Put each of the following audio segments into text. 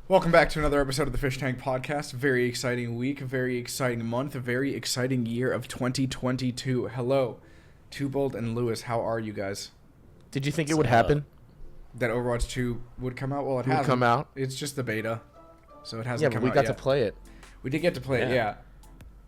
Welcome back to another episode of the Phish Tank podcast. Very exciting week, very exciting month, a very exciting year of 2022. Hello, Twobold and Lewis. How are you guys? Did you think it would happen? That Overwatch 2 would come out? Well, it Would hasn't. come out? It's just the beta, so it Yeah, hasn't but come we out got yet. to play it. We did get to play it, Yeah. yeah.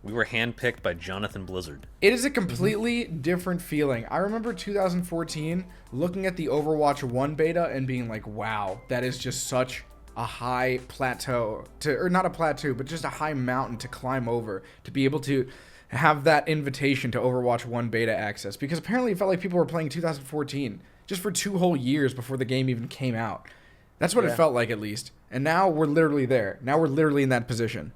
We were handpicked by Jonathan Blizzard. It is a completely different feeling. I remember 2014 looking at the Overwatch 1 beta and being like, wow, that is just such a high plateau, or not a plateau, but just a high mountain to climb over, to be able to have that invitation to Overwatch 1 beta access. Because apparently it felt like people were playing 2014 just for 2 whole years before the game even came out. That's what it felt like, at least. And now we're literally there. Now we're literally in that position.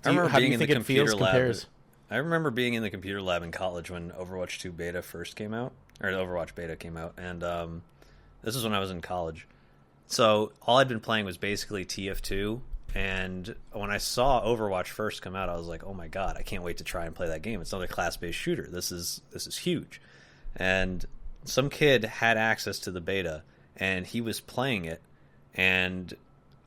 I remember How do being you in the think it computer feels lab. compares? I remember being in the computer lab in college when Overwatch 2 beta first came out, or the Overwatch beta came out, and this is when I was in college. So all I'd been playing was basically TF2, and when I saw Overwatch first come out, I was like, "Oh my god, I can't wait to try and play that game! It's another class-based shooter. This is huge." And some kid had access to the beta, and he was playing it, and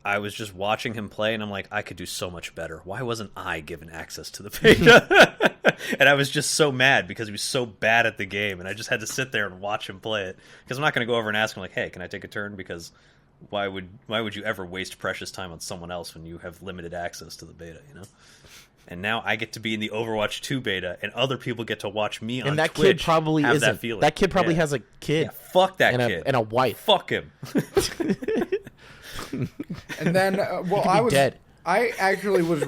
I was just watching him play, and I'm like, I could do so much better. Why wasn't I given access to the beta? And I was just so mad because he was so bad at the game, and I just had to sit there and watch him play it. Because I'm not going to go over and ask him, like, hey, can I take a turn? Because why would you ever waste precious time on someone else when you have limited access to the beta, you know? And now I get to be in the Overwatch 2 beta, and other people get to watch me on And that Twitch kid probably have isn't. that feeling. That kid probably Yeah. has a kid Yeah, fuck that and kid. and a wife. Fuck him. And then, well, could I be was dead. I actually was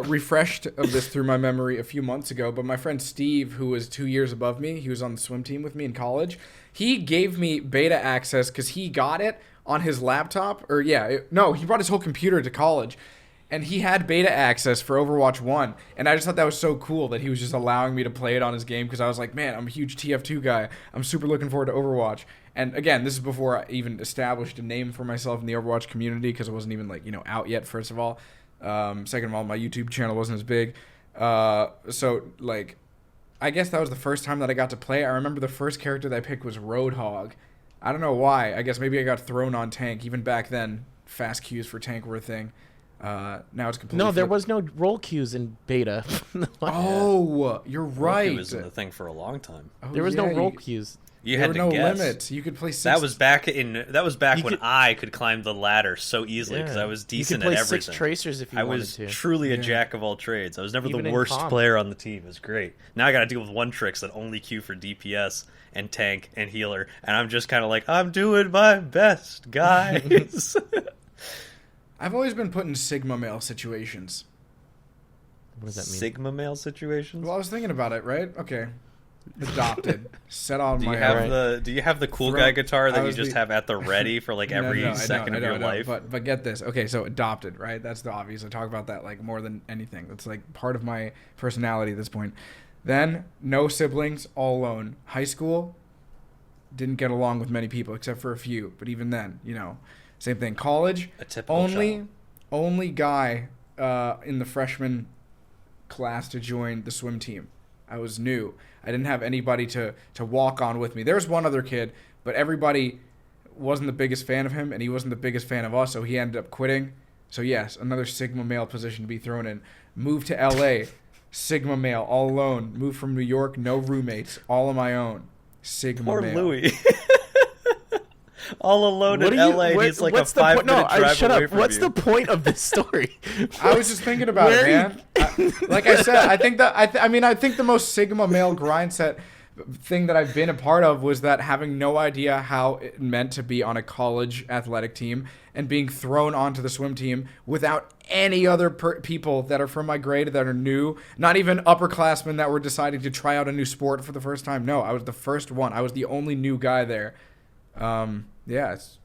refreshed of this through my memory a few months ago, but my friend Steve, who was 2 years above me, he was on the swim team with me in college, he gave me beta access because he got it on his laptop, or he brought his whole computer to college, and he had beta access for Overwatch 1, and I just thought that was so cool that he was just allowing me to play it on his game, because I was like, man, I'm a huge TF2 guy, I'm super looking forward to Overwatch. And again, this is before I even established a name for myself in the Overwatch community, because it wasn't even out yet, first of all. Second of all, my YouTube channel wasn't as big. So I guess that was the first time that I got to play. I remember the first character that I picked was Roadhog. I don't know why. I guess maybe I got thrown on tank. Even back then, fast queues for tank were a thing. Now it's completely No, there flipped. was no roll queues in beta. Oh, you're right. It was in the thing for a long time. Oh, There was no yeah, roll queues. You There had were to no guess. limits. You could play six. That was back You when could- I could climb the ladder so easily because I was decent you could play at everything. 6 tracers if you I wanted was to. truly a Yeah. jack of all trades. I was never Even the in worst comp. player on the team. It was great. Now I got to deal with one tricks that only queue for DPS and tank and healer, and I'm just kind of like, I'm doing my best, guys. I've always been put in Sigma male situations. What does that mean? Sigma male situations. Well, I was thinking about it, right? Okay. Adopted. Set on Do my you have Right. Do you have the cool Throw- guy guitar I that you was just the- have at the ready for like every No, second of your life? But get this. Okay, so adopted, right? That's the obvious. I talk about that like more than anything. That's like part of my personality at this point. Then no siblings, all alone. High school, didn't get along with many people except for a few. But even then, same thing. College, A typical child. only guy in the freshman class to join the swim team. I was new. I didn't have anybody to walk on with me. There was one other kid, but everybody wasn't the biggest fan of him, and he wasn't the biggest fan of us, so he ended up quitting. So yes, another Sigma male position to be thrown in. Moved to LA, Sigma male, all alone. Moved from New York, no roommates, all on my own. Sigma Poor male. Louis. All alone What in are you- LA, and what- he's like a what's the point? 5-minute drive shut away up. from What's you. the point of this story? I was just thinking about it, Where- man. Like I said, I think that I think the most Sigma male grind set thing that I've been a part of was that having no idea how it meant to be on a college athletic team and being thrown onto the swim team without any other people that are from my grade that are new, not even upperclassmen that were deciding to try out a new sport for the first time. No, I was the first one. I was the only new guy there. Yeah, it's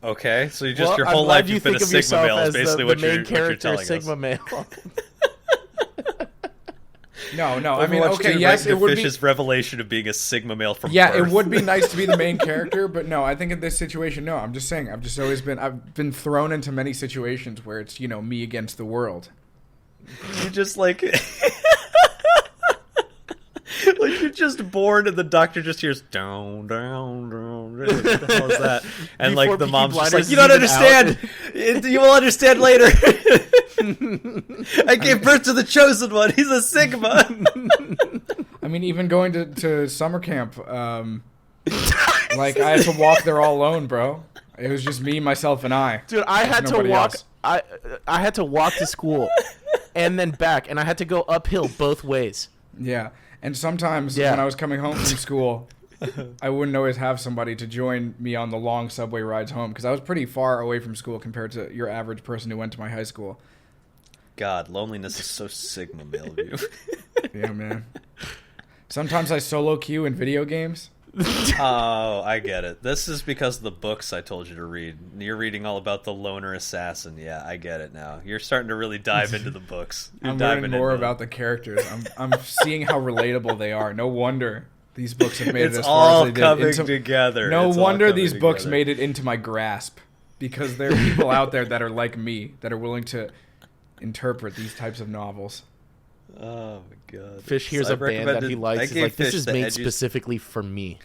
Okay, so you just Well, your I'm whole glad life you you've been a think of Sigma yourself male is as basically the what main you're character, telling Sigma us. male. no. I mean, Overwatch okay, 2 yes, right it would be. Fish's revelation of being a Sigma male from Yeah, birth. it would be nice to be the main character, but no, I think in this situation, no. I'm just saying, I've been thrown into many situations where it's, me against the world. You just like Like you're just born and the doctor just hears down, down, down. What the hell is that? And Before like the Peaky mom's just Blinders like, you don't is even understand. You will understand later. I gave birth to the chosen one. He's a Sigma. I mean, even going to summer camp, like I had to walk there all alone, bro. It was just me, myself, and I. Dude, I had to Nobody walk. else. I had to walk to school, and then back, and I had to go uphill both ways. Yeah, and sometimes when I was coming home from school, I wouldn't always have somebody to join me on the long subway rides home because I was pretty far away from school compared to your average person who went to my high school. God, loneliness is so Sigma male of you. Yeah, man. Sometimes I solo queue in video games. Oh, I get it. This is because of the books I told you to read. You're reading all about the loner assassin. Yeah, I get it now. You're starting to really dive into the books. I'm learning more about the characters. I'm seeing how relatable they are. No wonder these books have made it as far as they did. It's all coming together. No wonder these books made it into my grasp, because there are people out there that are like me that are willing to interpret these types of novels. Oh my god. Fish hears a band that he likes. He's like, this is made specifically for me.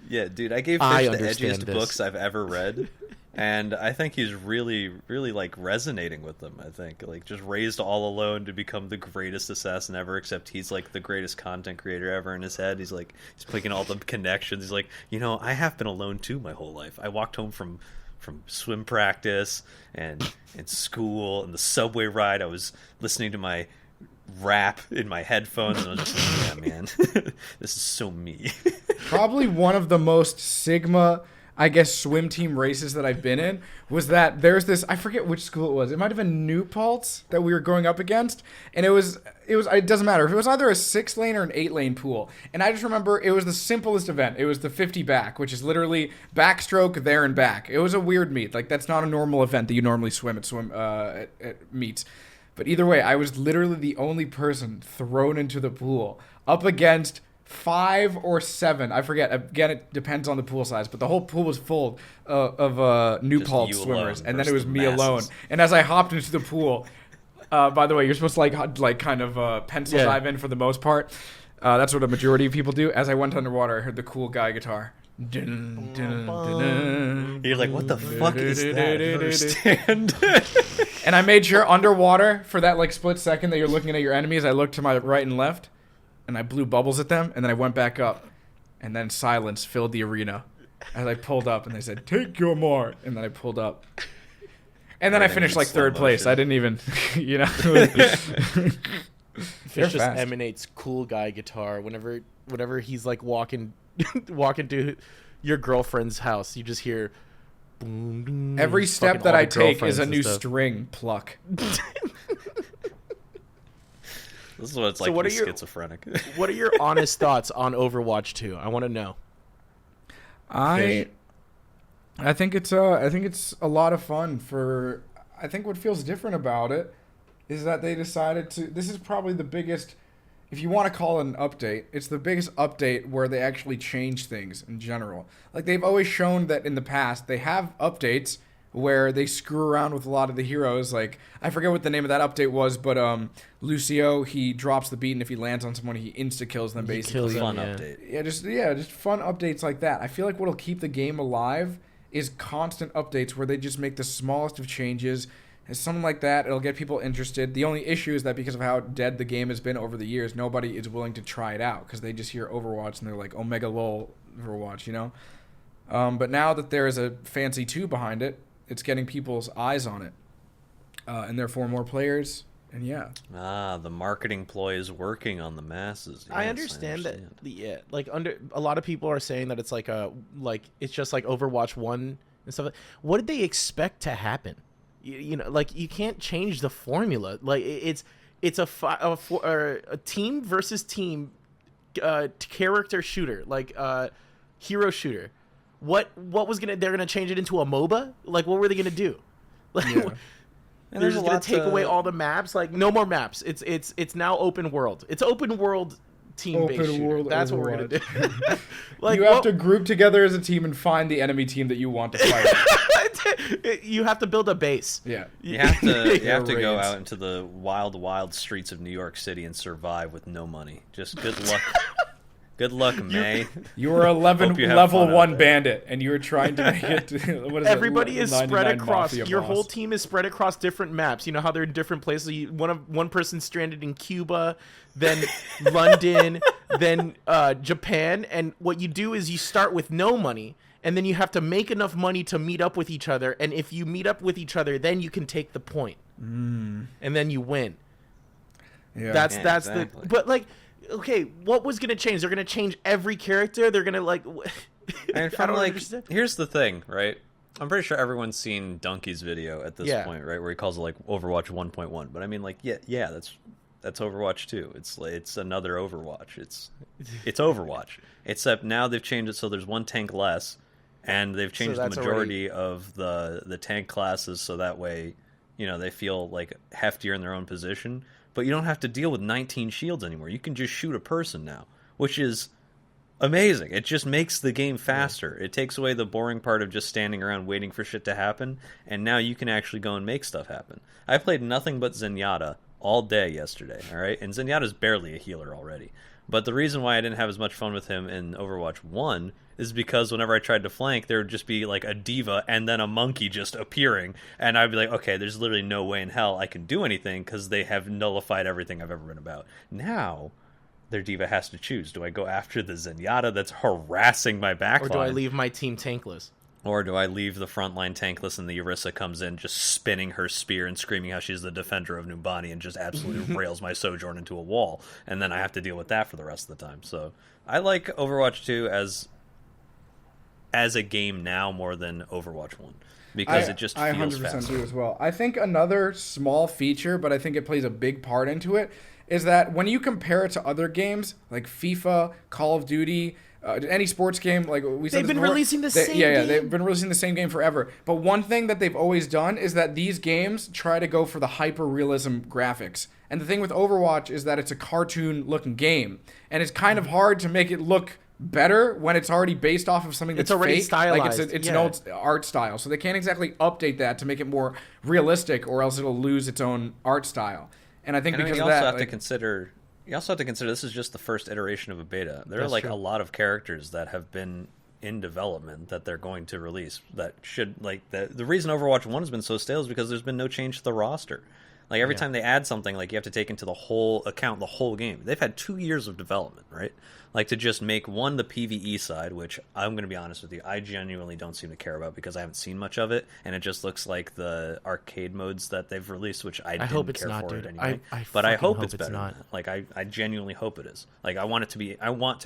Yeah, dude, I gave Fish the edgiest books I've ever read. And I think he's really, really like resonating with them. I think like just raised all alone to become the greatest assassin ever. Except he's like the greatest content creator ever in his head. He's like he's making all the connections. He's like, I have been alone too my whole life. I walked home from swim practice and school and the subway ride. I was listening to my rap in my headphones and I was just like, yeah, man, this is so me. Probably one of the most Sigma, I guess, swim team races that I've been in was that there's this, I forget which school it was. It might have been New Paltz that we were going up against. And it doesn't matter. It was either a 6-lane or an 8-lane pool. And I just remember it was the simplest event. It was the 50 back, which is literally backstroke there and back. It was a weird meet. Like that's not a normal event that you normally swim at meets. But either way, I was literally the only person thrown into the pool up against 5 or 7. I forget. Again, it depends on the pool size. But the whole pool was full of New Paltz swimmers. And then it was me alone. And as I hopped into the pool, by the way, you're supposed to like kind of pencil dive in for the most part. That's what a majority of people do. As I went underwater, I heard the cool guy guitar. Dun, dun, dun, dun. You're like, what the fuck is that? I don't understand. And I made sure underwater for that like split second that you're looking at your enemies, I looked to my right and left, and I blew bubbles at them, and then I went back up, and then silence filled the arena as I pulled up, and they said, "Take your mark," and then I pulled up, and then I finished like third place. I didn't even, Fish just emanates cool guy guitar whenever he's like walking to your girlfriend's house. You just hear boom, boom, every step that I take is a new string pluck. This is what it's like to be schizophrenic. What are your honest thoughts on Overwatch 2? I want to know. I think it's a lot of fun. I think what feels different about it is that they decided to. This is probably the biggest, if you want to call it an update, it's the biggest update where they actually change things in general. Like they've always shown that in the past they have updates where they screw around with a lot of the heroes. Like I forget what the name of that update was, but Lucio, he drops the beat and if he lands on someone, he insta kills them basically. Fun update. Yeah, just fun updates like that. I feel like what'll keep the game alive is constant updates where they just make the smallest of changes. And something like that, it'll get people interested. The only issue is that because of how dead the game has been over the years, nobody is willing to try it out because they just hear Overwatch and they're like, Omega lol, Overwatch, But now that there is a fancy 2 behind it, it's getting people's eyes on it. And therefore more players, and yeah. The marketing ploy is working on the masses. Yes, I understand that. Yeah, like a lot of people are saying that it's like it's just like Overwatch 1 and stuff. What did they expect to happen? Like you can't change the formula. Like it's a team versus team character shooter, like hero shooter. What was they're gonna change it into a MOBA? Like what were they gonna do? Like they're just gonna take away all the maps. Like no more maps. It's now open world. It's open world team-based shooter. That's Overwatch. What we're gonna do. Like you have to group together as a team and find the enemy team that you want to fight. You have to build a base. Yeah, you have to go out into the wild streets of New York City and survive with no money. Just good luck. Good luck, May. You were a Hope you have level fun out 1 there. bandit, and you were trying to make it to, what is Everybody it? is spread 99 across. Mafia Your boss. whole team is spread across different maps. You know how they're in different places. One person's stranded in Cuba, then London, then Japan. And what you do is you start with no money, and then you have to make enough money to meet up with each other. And if you meet up with each other, then you can take the point, and then you win. Yeah. That's exactly. But like, okay, what was gonna change? They're gonna change every character. They're gonna like. And I from don't like, understand. here's the thing, right? I'm pretty sure everyone's seen Donkey's video at this Yeah. point, right? Where he calls it like Overwatch 1.1. But I mean, like, yeah, that's Overwatch 2. It's another Overwatch. It's Overwatch. Except now they've changed it so there's one tank less, and they've changed the that's majority of the tank classes so that way, you know, they feel like heftier in their own position. But you don't have to deal with 19 shields anymore. You can just shoot a person now, which is amazing. It just makes the game faster. It takes away the boring part of just standing around waiting for shit to happen, and now you can actually go and make stuff happen. I played nothing but Zenyatta all day yesterday, all right? And Zenyatta's barely a healer already. But the reason why I didn't have as much fun with him in Overwatch 1 is because whenever I tried to flank, there would just be like a diva and then a monkey just appearing, and I'd be like, okay, there's literally no way in hell I can do anything because they have nullified everything I've ever been about. Now their diva has to choose. Do I go after the Zenyatta that's harassing my backline? Or do I leave my team tankless? Or do I leave the frontline tankless and the Orisa comes in just spinning her spear and screaming how she's the defender of Numbani and just absolutely rails my Sojourn into a wall, and then I have to deal with that for the rest of the time. So I like Overwatch 2 as a game now more than Overwatch 1 because it just feels 100% faster. do as well. I think another small feature, but I think it plays a big part into it, is that when you compare it to other games like FIFA, Call of Duty, any sports game, like we said, They've been releasing the same Yeah, game. they've been releasing the same game forever. But one thing that they've always done is that these games try to go for the hyper realism graphics. And the thing with Overwatch is that it's a cartoon looking game, and it's kind of hard to make it look better when it's already based off of something that's It's already fake. stylized, Like it's yeah. an old art style, so they can't exactly update that to make it more realistic, or else it'll lose its own art style. And I think And I mean, because you of also that, have to like, consider. You also have to consider this is just the first iteration of a beta. There are That's like true. a lot of characters that have been in development that they're going to release that should like the reason Overwatch 1 has been so stale is because there's been no change to the roster. Like every time they add something, like you have to take into the whole account the whole game. They've had 2 years of development, right? Like to just make one the PvE side, which I'm going to be honest with you, I genuinely don't seem to care about because I haven't seen much of it, and it just looks like the arcade modes that they've released, which I didn't hope it's care not, for dude. it anyway. I but I fucking hope hope it's it's better. not. Than that. Like I genuinely hope it is. Like I want to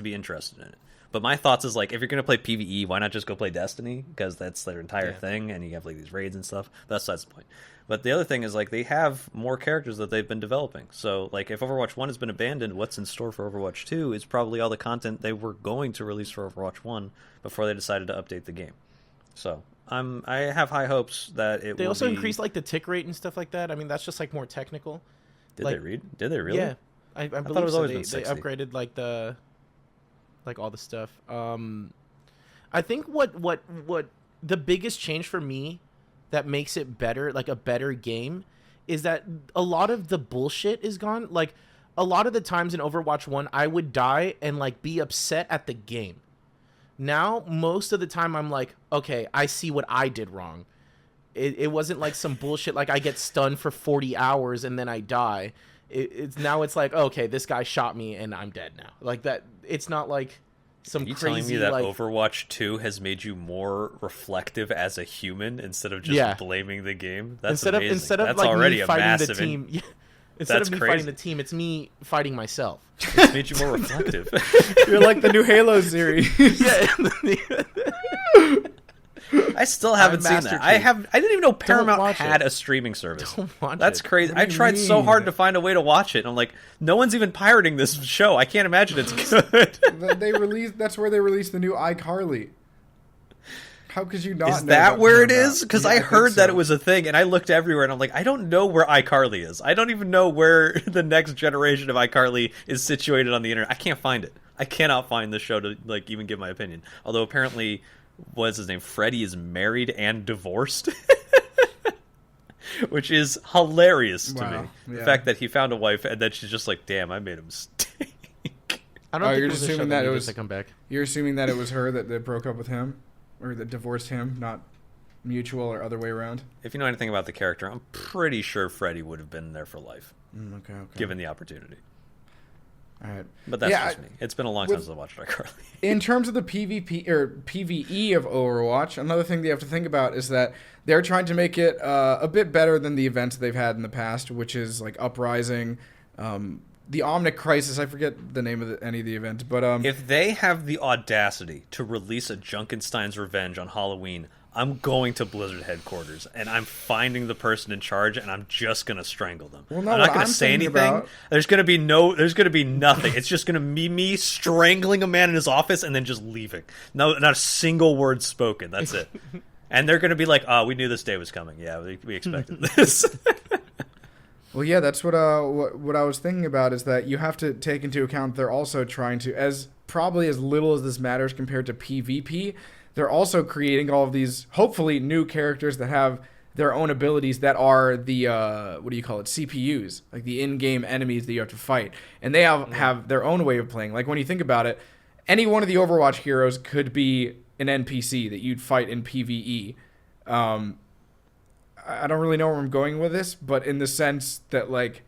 be interested in it. But my thoughts is like, if you're going to play PvE, why not just go play Destiny? Because that's their entire thing, and you have like these raids and stuff. That's the point. But the other thing is like they have more characters that they've been developing. So like if Overwatch 1 has been abandoned, what's in store for Overwatch 2 is probably all the content they were going to release for Overwatch 1 before they decided to update the game. So I have high hopes that it They will also be... increased like the tick rate and stuff like that. I mean, that's just like more technical. Did like- they read? Did they really? Yeah, I believe it was so. always They been 60. upgraded like all the stuff. I think what the biggest change for me that makes it better, like a better game, is that a lot of the bullshit is gone. Like a lot of the times in Overwatch 1, I would die and like be upset at the game. Now, most of the time I'm like, okay, I see what I did wrong. It wasn't like some bullshit like I get stunned for 40 hours and then I die. It's like, okay, this guy shot me and I'm dead now. Like that. It's not like some Are you crazy telling me that like Overwatch 2 has made you more reflective as a human instead of just blaming the game? That's amazing. instead of That's like already me a fighting massive the team. Instead That's of me crazy. fighting the team, it's me fighting myself. It's made you more reflective. you're like the new Halo series. Yeah. I still haven't seen Master that. I didn't even know Paramount watch had it. a streaming service. Don't watch That's it. crazy. What do I you tried so mean? hard to find a way to watch it. And I'm like, no one's even pirating this show. I can't imagine it's good. They released. That's where they released the new iCarly. How could you not? Is know that about where it Paramount? is? Because Yeah, I think heard that so. it was a thing, and I looked everywhere, and I'm like, I don't know where iCarly is. I don't even know where the next generation of iCarly is situated on the internet. I can't find it. I cannot find the show to like even give my opinion. Although apparently, what's his name? Freddie is married and divorced, which is hilarious to Wow, me. yeah. The fact that he found a wife and then she's just like, "Damn, I made a mistake." I don't Oh, think you're it was just a show assuming that that it needed was- to come back. You're assuming that it was her that broke up with him, or that divorced him, not mutual or other way around. If you know anything about the character, I'm pretty sure Freddy would have been there for life, Okay. given the opportunity. All right. But that's Yeah, just me. It's been a long time since I watched iCarly. In terms of the PvP or PvE of Overwatch, another thing that you have to think about is that they're trying to make it a bit better than the events they've had in the past, which is like Uprising, the Omnic Crisis. I forget the name of any of the events, but If they have the audacity to release a Junkenstein's Revenge on Halloween, I'm going to Blizzard headquarters and I'm finding the person in charge and I'm just gonna strangle them. Well, no, I'm what not gonna I'm say thinking anything. about- There's gonna be nothing. It's just gonna be me strangling a man in his office and then just leaving. No, not a single word spoken. That's it. And they're gonna be like, "Oh, we knew this day was coming. Yeah, we expected this." Well, yeah, that's what I was thinking about is that you have to take into account they're also trying to, as probably as little as this matters compared to PvP, they're also creating all of these hopefully new characters that have their own abilities that are the what do you call it, CPUs, like the in-game enemies that you have to fight, and they have their own way of playing. Like when you think about it, any one of the Overwatch heroes could be an NPC that you'd fight in PvE. I don't really know where I'm going with this, but in the sense that like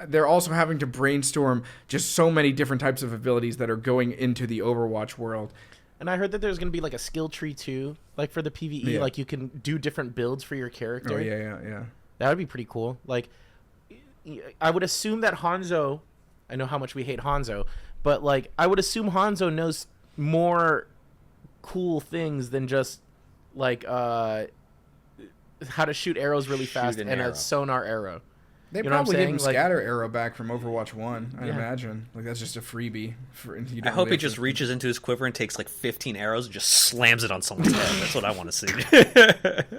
they're also having to brainstorm just so many different types of abilities that are going into the Overwatch world. And I heard that there's going to be like a skill tree too, like for the PvE, Yeah. like you can do different builds for your character. Oh yeah. That would be pretty cool. Like, I would assume that Hanzo, I know how much we hate Hanzo, but like, I would assume Hanzo knows more cool things than just like how to shoot arrows really fast an and arrow. a sonar arrow. They You know what I'm probably give him saying? Like- Scatter Arrow back from Overwatch 1, I Yeah. imagine. Like that's just a freebie. I hope he just reaches into his quiver and takes like 15 arrows and just slams it on someone's head. That's what I want to see.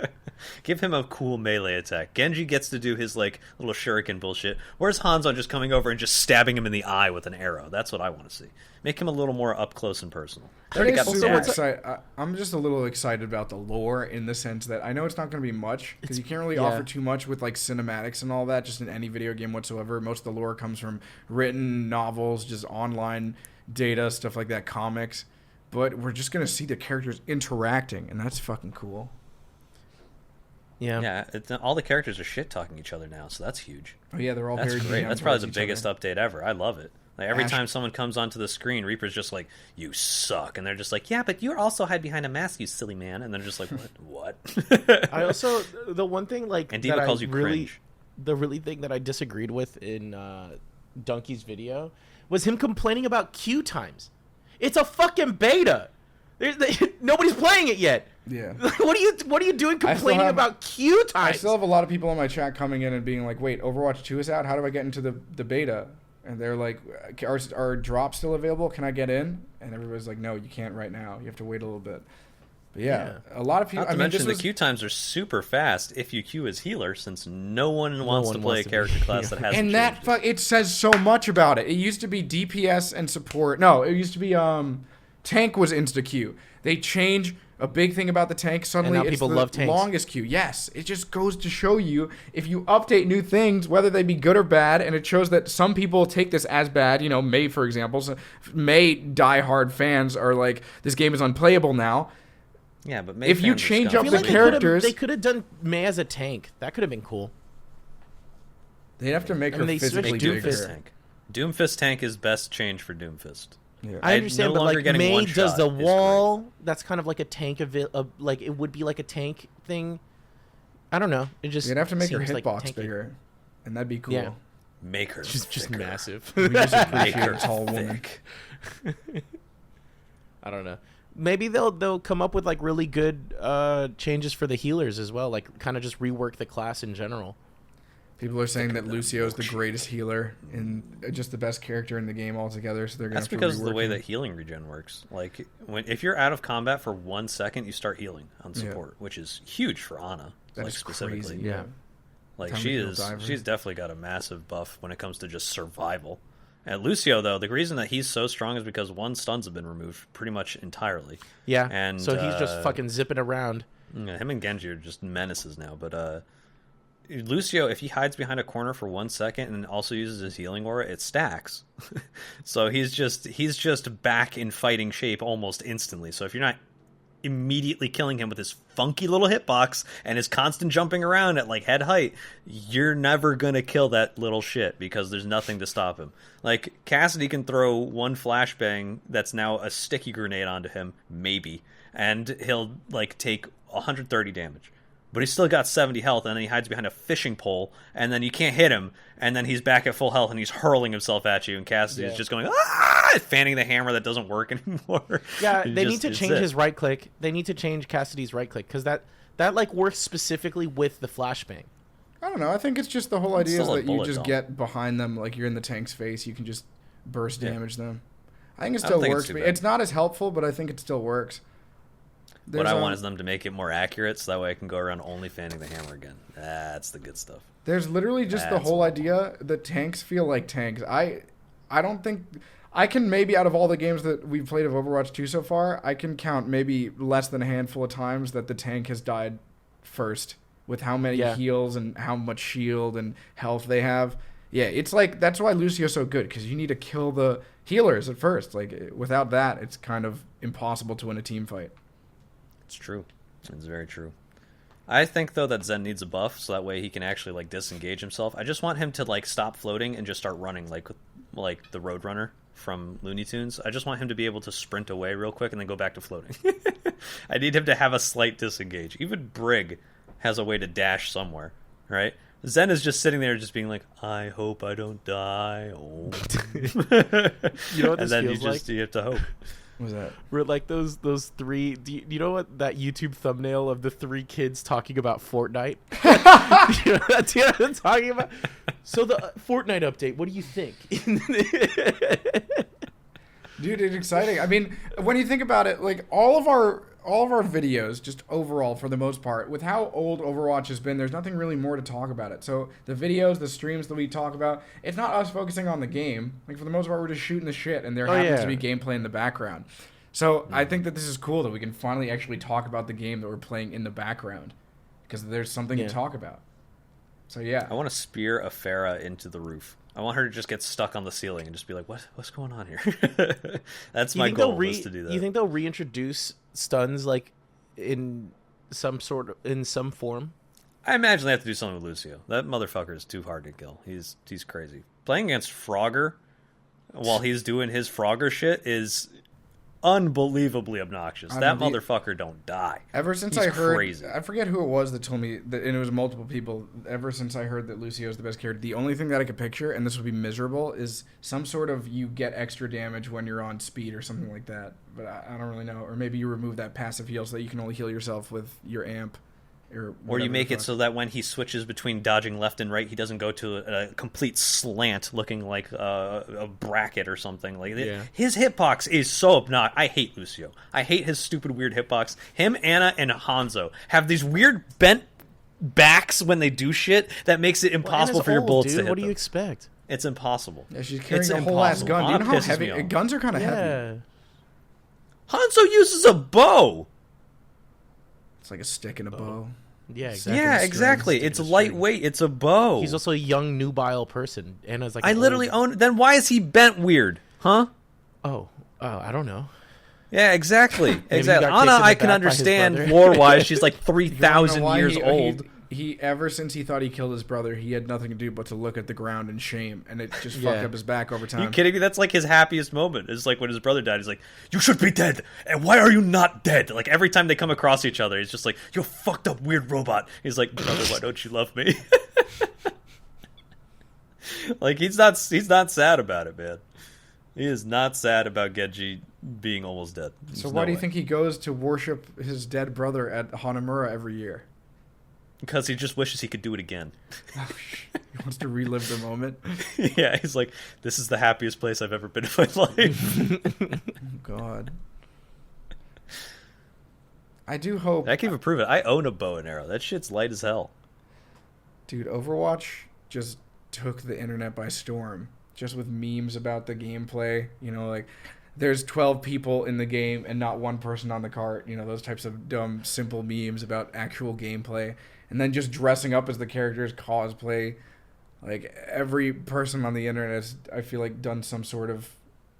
Give him a cool melee attack. Genji gets to do his like little shuriken bullshit. Where's Hanzo just coming over and just stabbing him in the eye with an arrow? That's what I want to see. Make him a little more up close and personal. They already got the dash. I'm just a little excited about the lore in the sense that I know it's not going to be much because you can't really offer too much with like cinematics and all that just in any video game whatsoever. Most of the lore comes from written novels, just online data, stuff like that, comics. But we're just going to see the characters interacting, and that's fucking cool. Yeah. Yeah, all the characters are shit talking each other now, so that's huge. Oh yeah, they're all That's very great. down That's probably towards the each biggest other. update ever. I love it. Like every Ash- time someone comes onto the screen, Reaper's just like, "You suck," and they're just like, "Yeah, but you also hide behind a mask, you silly man." And they're just like, "What?" I also, the one thing like And Diva that calls I you really, cringe. the really thing that I disagreed with in Donkey's video was him complaining about queue times. It's a fucking beta. Nobody's playing it yet. Yeah. What are you doing complaining about queue I times? still have a lot of people in my chat coming in and being like, "Wait, Overwatch 2 is out. How do I get into the beta?" And they're like, "Are drops still available? Can I get in?" And everybody's like, "No, you can't right now. You have to wait a little bit." But yeah. A lot of people. Not to I mean, mention this the was, queue times are super fast if you queue as healer, since no one wants to play a be character class that healer. hasn't and that changed. it says so much about it. It used to be DPS and support. No, it used to be tank was insta queue. They change a big thing about the tank. Suddenly, now it's people the love tanks. longest queue. Yes, it just goes to show you if you update new things, whether they be good or bad, and it shows that some people take this as bad. You know, May, for example, May diehard fans are like, this game is unplayable now. Yeah, but if you change I up feel the like characters, they could have done May as a tank. That could have been cool. they'd have to make I her mean, they switched physically Doomfist. bigger. Tank. Doomfist tank is best change for Doomfist. Yeah. I understand, no but longer like getting May one does shot the is wall. That's kind of like a tank like it would be like a tank thing. I don't know. It just You'd have to make her seems like hitbox tanky. bigger, and that'd be cool. Yeah. Make her Just thicker. massive. We just Make appreciate her a tall woman. thick. I don't know. Maybe they'll come up with like really good changes for the healers as well. Like kind of just rework the class in general. People are saying that Lucio is the greatest healer and just the best character in the game altogether. So they're gonna That's have to because of the rework way him. that healing regen works. Like if you're out of combat for 1 second, you start healing on Yeah. support, which is huge for Ana. That like is specifically. crazy. Yeah. Like Time to heal diver. she's definitely got a massive buff when it comes to just survival. And Lucio, though, the reason that he's so strong is because one, stuns have been removed pretty much entirely. Yeah. And so he's just fucking zipping around. Yeah, him and Genji are just menaces now. But Lucio, if he hides behind a corner for 1 second and also uses his healing aura, it stacks. So he's just back in fighting shape almost instantly. So if you're not immediately killing him with his funky little hitbox and his constant jumping around at like head height, you're never gonna kill that little shit because there's nothing to stop him. Like Cassidy can throw one flashbang that's now a sticky grenade onto him, maybe, and he'll like take 130 damage. But he's still got 70 health, and then he hides behind a fishing pole, and then you can't hit him, and then he's back at full health, and he's hurling himself at you, and Cassidy's just going, ah, fanning the hammer that doesn't work anymore. Yeah, they need to change his right click. They need to change Cassidy's right click, because that like works specifically with the flashbang. I don't know. I think it's just the whole idea is that you just dome. get behind them, like you're in the tank's face. You can just burst damage them. I think it I don't still think works. it's too It's bad. not as helpful, but I think it still works. What I want is them to make it more accurate, so that way I can go around only fanning the hammer again. That's the good stuff. There's literally just the whole idea that tanks feel like tanks. I don't think I can maybe out of all the games that we've played of Overwatch 2 so far, I can count maybe less than a handful of times that the tank has died first with how many heals and how much shield and health they have. Yeah, it's like that's why Lucio's so good because you need to kill the healers at first. Like without that, it's kind of impossible to win a team fight. It's true. It's very true. I think though that Zen needs a buff so that way he can actually like disengage himself. I just want him to like stop floating and just start running like the Roadrunner from Looney Tunes. I just want him to be able to sprint away real quick and then go back to floating. I need him to have a slight disengage. Even Brig has a way to dash somewhere, right? Zen is just sitting there just being like, I hope I don't die. Oh. You know what this and then feels like? you have to hope. What was that? We're like those three. Do you know what that YouTube thumbnail of the three kids talking about Fortnite? Do you know what I'm talking about? So the Fortnite update. What do you think? Dude, it's exciting. I mean, when you think about it, like all of our videos, just overall for the most part, with how old Overwatch has been, there's nothing really more to talk about it. So the videos, the streams that we talk about, it's not us focusing on the game. Like for the most part, we're just shooting the shit, and there happens to be gameplay in the background. So I think that this is cool that we can finally actually talk about the game that we're playing in the background because there's something to talk about. So yeah, I want to spear a Pharah into the roof. I want her to just get stuck on the ceiling and just be like, what's going on here? That's my goal, is to do that. You think they'll reintroduce stuns like in some form? I imagine they have to do something with Lucio. That motherfucker is too hard to kill. He's crazy. Playing against Frogger while he's doing his Frogger shit is unbelievably obnoxious. That motherfucker don't die. Ever since I heard, I forget who it was that told me that, and it was multiple people. Ever since I heard that Lucio is the best character, the only thing that I could picture, and this would be miserable, is some sort of you get extra damage when you're on speed or something like that. But I don't really know. Or maybe you remove that passive heal so that you can only heal yourself with your amp. Or you make it so that when he switches between dodging left and right, he doesn't go to a complete slant looking like a bracket or something. Like his hitbox is so obnoxious. I hate Lucio. I hate his stupid weird hitbox. Him, Anna, and Hanzo have these weird bent backs when they do shit that makes it impossible for your bullets to hit What do you them. expect? It's impossible. Yeah, she's carrying a whole ass gun. Do you know how heavy guns are? Kind of heavy. Hanzo uses a bow. It's like a stick and a bow. Yeah, exactly. Yeah, exactly. It's lightweight. It's a bow. He's also a young, nubile person. Anna's like I literally own. Then why is he bent weird? Huh? Oh, I don't know. Yeah, exactly. Exactly. Anna, I can understand lore-wise. She's like 3,000 years old. He ever since he thought he killed his brother, he had nothing to do but to look at the ground in shame, and it just fucked up his back over time. Are you kidding me? That's like his happiest moment. It's like when his brother died. He's like, "You should be dead, and why are you not dead?" Like every time they come across each other, he's just like, "You fucked up weird robot." He's like, "Brother, why don't you love me?" Like he's not sad about it, man. He is not sad about Genji being almost dead. So why do you think he goes to worship his dead brother at Hanamura every year? Because he just wishes he could do it again. Oh, he wants to relive the moment. Yeah, he's like, this is the happiest place I've ever been in my life. Oh, God. I do hope... I can even prove it. I own a bow and arrow. That shit's light as hell. Dude, Overwatch just took the internet by storm. Just with memes about the gameplay. You know, like... there's 12 people in the game and not one person on the cart. You know, those types of dumb, simple memes about actual gameplay. And then just dressing up as the characters, cosplay. Like, every person on the internet has, I feel like, done some sort of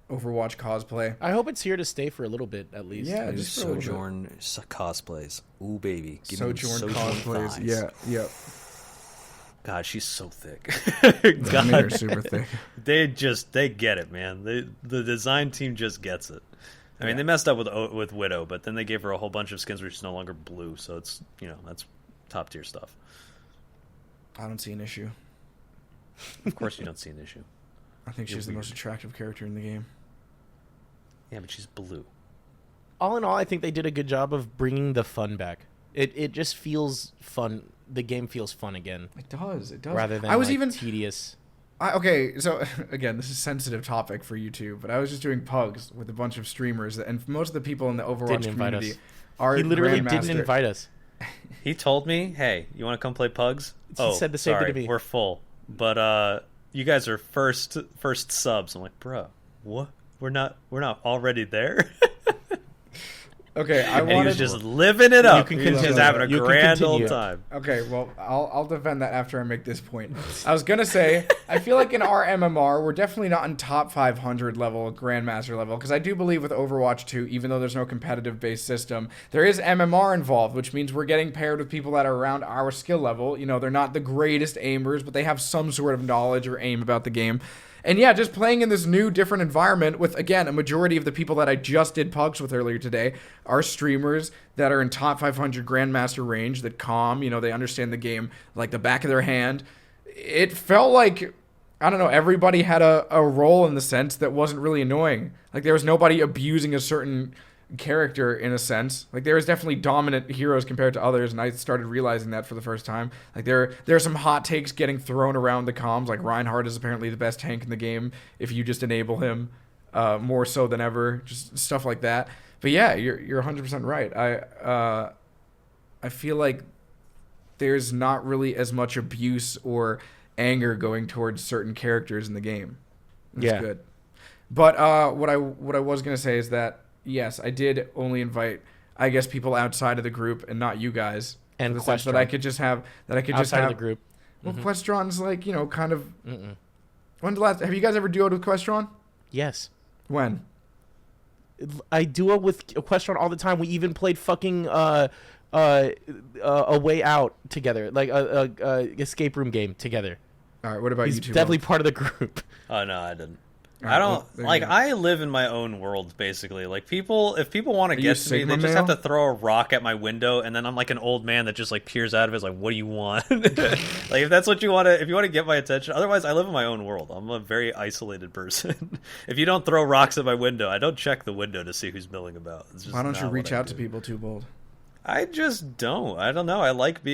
Overwatch cosplay. I hope it's here to stay for a little bit, at least. Yeah, just for a little Sojourn cosplays. Ooh, baby. Give me Sojourn Sojourn cosplays. thighs. Yeah. God, she's so thick. God. They're super thick. They get it, man. The design team just gets it. I mean, they messed up with Widow, but then they gave her a whole bunch of skins where she's no longer blue, so it's, that's top tier stuff. I don't see an issue. Of course you don't see an issue. I think she's the most attractive character in the game. Yeah, but she's blue. All in all, I think they did a good job of bringing the fun back. It just feels fun. The game feels fun again. It does. Rather than tedious. Okay, so again, this is a sensitive topic for you two, but I was just doing pugs with a bunch of streamers, and most of the people in the Overwatch community are He literally Grandmaster. didn't invite us. He told me, "Hey, you want to come play pugs?" He said the same thing to me. We're full, but you guys are first subs. I'm like, bro, what? We're not already there. Okay, and he was just living it up. You He can was just continue. having a You can grand old continue. time. Okay, well, I'll defend that after I make this point. I was gonna say, I feel like in our MMR, we're definitely not in top 500 level, Grandmaster level, because I do believe with Overwatch 2, even though there's no competitive-based system, there is MMR involved, which means we're getting paired with people that are around our skill level. You know, they're not the greatest aimers, but they have some sort of knowledge or aim about the game. And yeah, just playing in this new, different environment with, again, a majority of the people that I just did pugs with earlier today are streamers that are in top 500 Grandmaster range, that calm, they understand the game like the back of their hand. It felt like, I don't know, everybody had a role in the sense that wasn't really annoying. Like, there was nobody abusing a certain character in a sense. Like, there was definitely dominant heroes compared to others, and I started realizing that for the first time. Like, there are some hot takes getting thrown around the comms, like Reinhardt is apparently the best tank in the game if you just enable him more so than ever, just stuff like that. But yeah, you're 100% right. I feel like there's not really as much abuse or anger going towards certain characters in the game. That's good. But what I was gonna say is that yes, I did only invite, I guess, people outside of the group and not you guys. And the sense that I could just have outside of the group. Well, Questron's like, kind of. When the last? Have you guys ever duoed with Questron? Yes. When? I duo with Questron all the time. We even played fucking a Way Out together, like a escape room game together. All right. What about He's you two? definitely part of the group. Oh no, I didn't. All right, I don't well, like. I live in my own world, basically. Like if people want to you get to me, Sigma they just male? have to throw a rock at my window, and then I'm like an old man that just like peers out of it. Is like, what do you want? Like, if that's what you want to, if you want to get my attention. Otherwise, I live in my own world. I'm a very isolated person. If you don't throw rocks at my window, I don't check the window to see who's milling about. It's just Why don't you not reach what I out to do. people, Too Bold? I just don't. I don't know. I like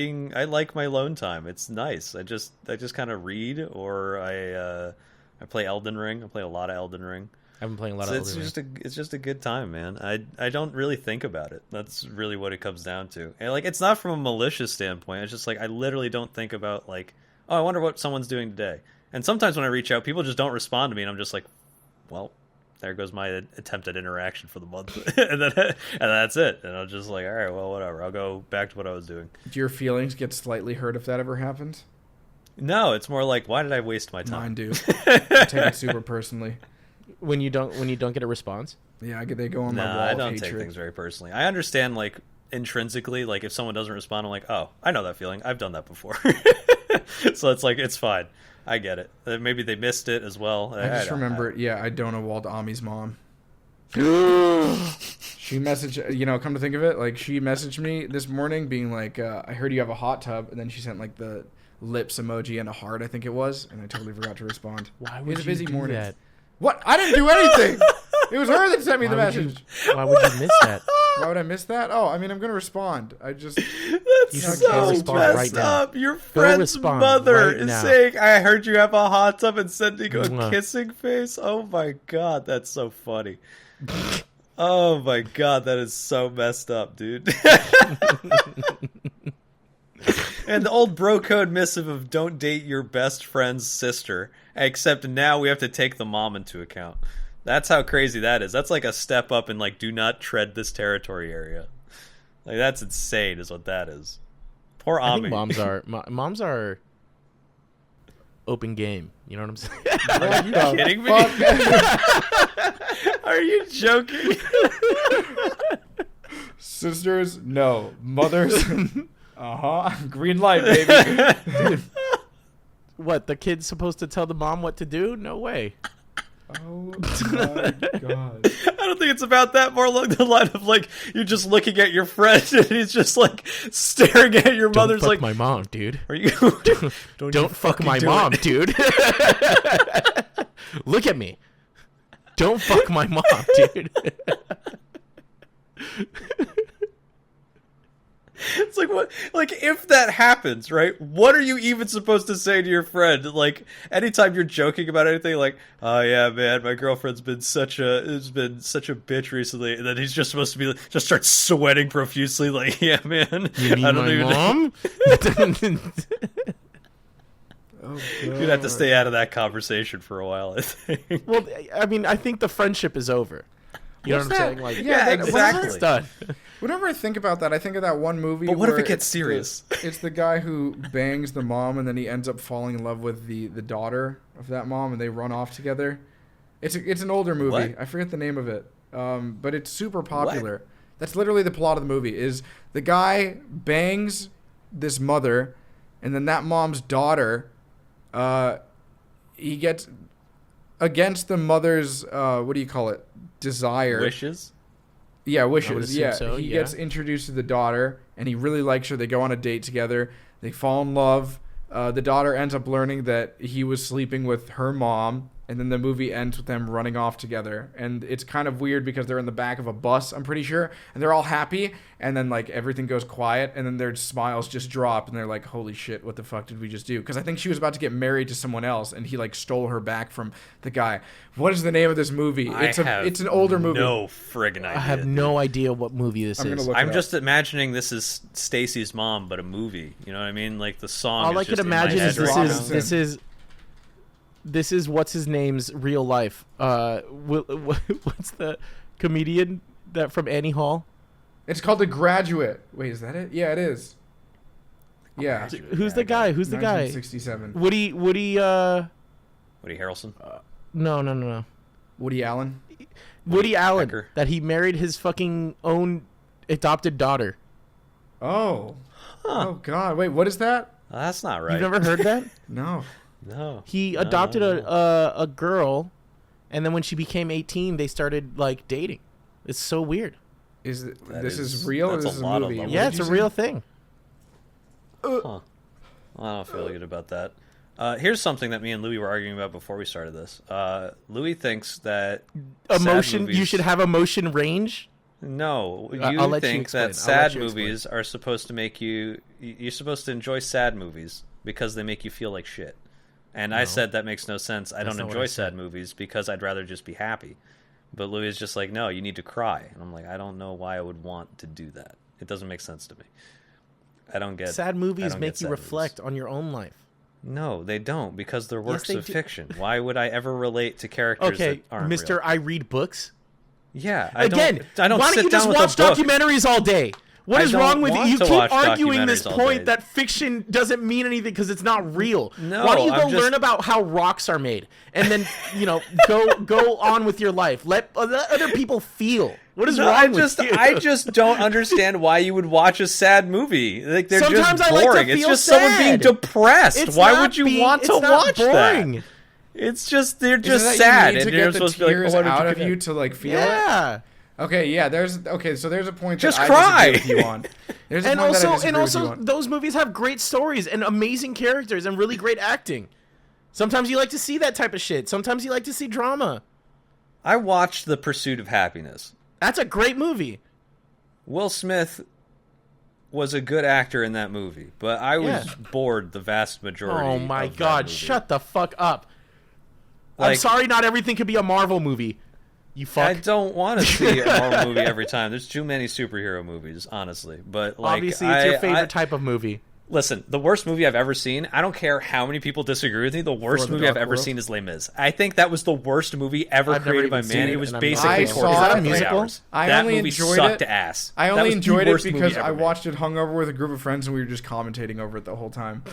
my alone time. It's nice. I just kind of read, or I play Elden Ring. I play a lot of Elden Ring. I've been playing a lot of Elden Ring. It's just a good time, man. I don't really think about it. That's really what it comes down to. And like, it's not from a malicious standpoint. It's just like, I literally don't think about like, oh, I wonder what someone's doing today. And sometimes when I reach out, people just don't respond to me, and I'm just like, well, there goes my attempt at interaction for the month. and that's it. And I'm just like, all right, well, whatever. I'll go back to what I was doing. Do your feelings get slightly hurt if that ever happens? No, it's more like, why did I waste my time? Mine do. I take it super personally. When you don't get a response. Yeah, they go on my wall I of don't hatred. take things very personally. I understand, like, intrinsically, like, if someone doesn't respond, I'm like, oh, I know that feeling. I've done that before. So it's like, it's fine. I get it. Maybe they missed it as well. I just remember, I don't know Wald Ami's mom. She messaged, come to think of it, like, she messaged me this morning being like, I heard you have a hot tub, and then she sent, like, the lips emoji and a heart, I think it was, and I totally forgot to respond. Why It would was a you busy do morning. that? What? I didn't do anything! It was her that sent me the Why would message. Why would you miss that? Why would I miss that? Oh, I mean, I'm going to respond. I just... That's You should so respond messed right now. up. Your friend's respond mother right is now. saying, I heard you have a hot tub, and sending a Mwah. kissing face. Oh my god, that's so funny. Oh my god, that is so messed up, dude. And the old bro code missive of don't date your best friend's sister, except now we have to take the mom into account. That's how crazy that is. That's like a step up in like do not tread this territory area. Like that's insane, is what that is. Poor I Ami. think moms are open game. You know what I'm saying? Are you kidding me? Are you joking? Sisters, no. Mothers, green light, baby. Dude, what, the kid's supposed to tell the mom what to do? No way. Oh my god. I don't think it's about that. More along the line of like you're just looking at your friend and he's just like staring at your mother's Don't fuck like my mom, dude. Are you Don't fuck my mom, dude. Look at me. Don't fuck my mom, dude. It's like what? Like if that happens, right? What are you even supposed to say to your friend? Like anytime you're joking about anything, like, "Oh yeah, man, my girlfriend's been such a bitch recently," and then he's just supposed to be just start sweating profusely, like, "Yeah, man, You mean I don't my even." mom? Oh, You'd have to stay out of that conversation for a while, I think. Well, I mean, I think the friendship is over. You know what I'm that? saying? Like, Yeah, exactly. It's done. Whenever I think about that, I think of that one movie. But what if where it gets it's serious? It's the guy who bangs the mom, and then he ends up falling in love with the daughter of that mom, and they run off together. It's an older movie. What? I forget the name of it, but it's super popular. That's literally the plot of the movie. Is the guy bangs this mother, and then that mom's daughter, he gets against the mother's what do you call it? Desire. Wishes? Yeah, I would wishes. assume Yeah, so, he yeah. gets introduced to the daughter, and he really likes her. They go on a date together. They fall in love. The daughter ends up learning that he was sleeping with her mom, and then the movie ends with them running off together. And it's kind of weird because they're in the back of a bus, I'm pretty sure, and they're all happy, and then like everything goes quiet, and then their smiles just drop, and they're like, "Holy shit, what the fuck did we just do?" Because I think she was about to get married to someone else, and he like stole her back from the guy. What is the name of this movie? It's an older movie. No friggin' idea. I have no idea what movie this I'm gonna is. look I'm it up. just imagining this is Stacy's mom, but a movie. You know what I mean? Like the song. All is I can just in my imagine head is right now. this is what's his name's real life. What's the comedian that from Annie Hall? It's called The Graduate. Wait, is that it? Yeah, it is. Yeah. Who's the guy? Who's the guy? 1967. Woody. Woody Harrelson. No. Woody Allen. Woody Allen. Pecker. That he married his fucking own adopted daughter. Oh. Huh. Oh God. Wait, what is that? That's not right. You've never heard that? No. No. He No, adopted no. a girl, and then when she became 18, they started like dating. It's so weird. Is it, That this is- is real? Or that's this a is lot a of movie? love. Yeah, What it's did a you real say? thing. Huh. I don't feel good about that. Here's something that me and Louis were arguing about before we started this. Louis thinks that sad Emotion. You movies- should have emotion range. No, I'll you let you think explain. that I'll let sad you explain. movies are supposed to make you. You're supposed to enjoy sad movies because they make you feel like shit. And I No. said that makes no sense. I That's don't not what enjoy I sad said. movies because I'd rather just be happy. But Louis is just like, no, you need to cry. And I'm like, I don't know why I would want to do that. It doesn't make sense to me. I don't get Sad I movies don't make get you sad reflect movies. on your own life. No, they don't because they're works they of do. fiction. Why would I ever relate to characters Okay, that aren't Mister, real? I read books. Yeah, I Again, don't why sit don't you down just with watch a book. documentaries all day? What I is don't wrong with you? want You to keep watch arguing this documentaries all point day. that fiction doesn't mean anything because it's not real. No, why don't you go I'm just- learn about how rocks are made and then go on with your life? Let other people feel. What is No, wrong with you? I just don't understand why you would watch a sad movie. Like they're Sometimes just I like to boring. It's feel just someone being sad. depressed. It's Why not would you being- want to it's not watch boring. that? It's just they're Isn't just that sad, you need and to you're get the supposed to be like, tears oh, why don't out you of do you that? to like feel it. Yeah. Okay, yeah. There's so there's a point Just that cry. I disagree with you on. There's a And point that I also, disagree with you on. those movies have great stories and amazing characters and really great acting. Sometimes you like to see that type of shit. Sometimes you like to see drama. I watched The Pursuit of Happiness. That's a great movie. Will Smith was a good actor in that movie, but I was Yeah. bored the vast majority. Oh my of that god, movie. shut the fuck up. I'm Like- sorry not everything could be a Marvel movie. You fuck. I don't want to see a Marvel movie every time. There's too many superhero movies, honestly. But like, Obviously, it's your I- favorite type of movie. Listen, the worst movie I've ever seen, I don't care how many people disagree with me, the worst movie I've ever seen is Les Mis. I think that was the worst movie ever created by man. It was basically torture. Is that a musical? That movie sucked ass. I only enjoyed it because I watched it hungover with a group of friends and we were just commentating over it the whole time.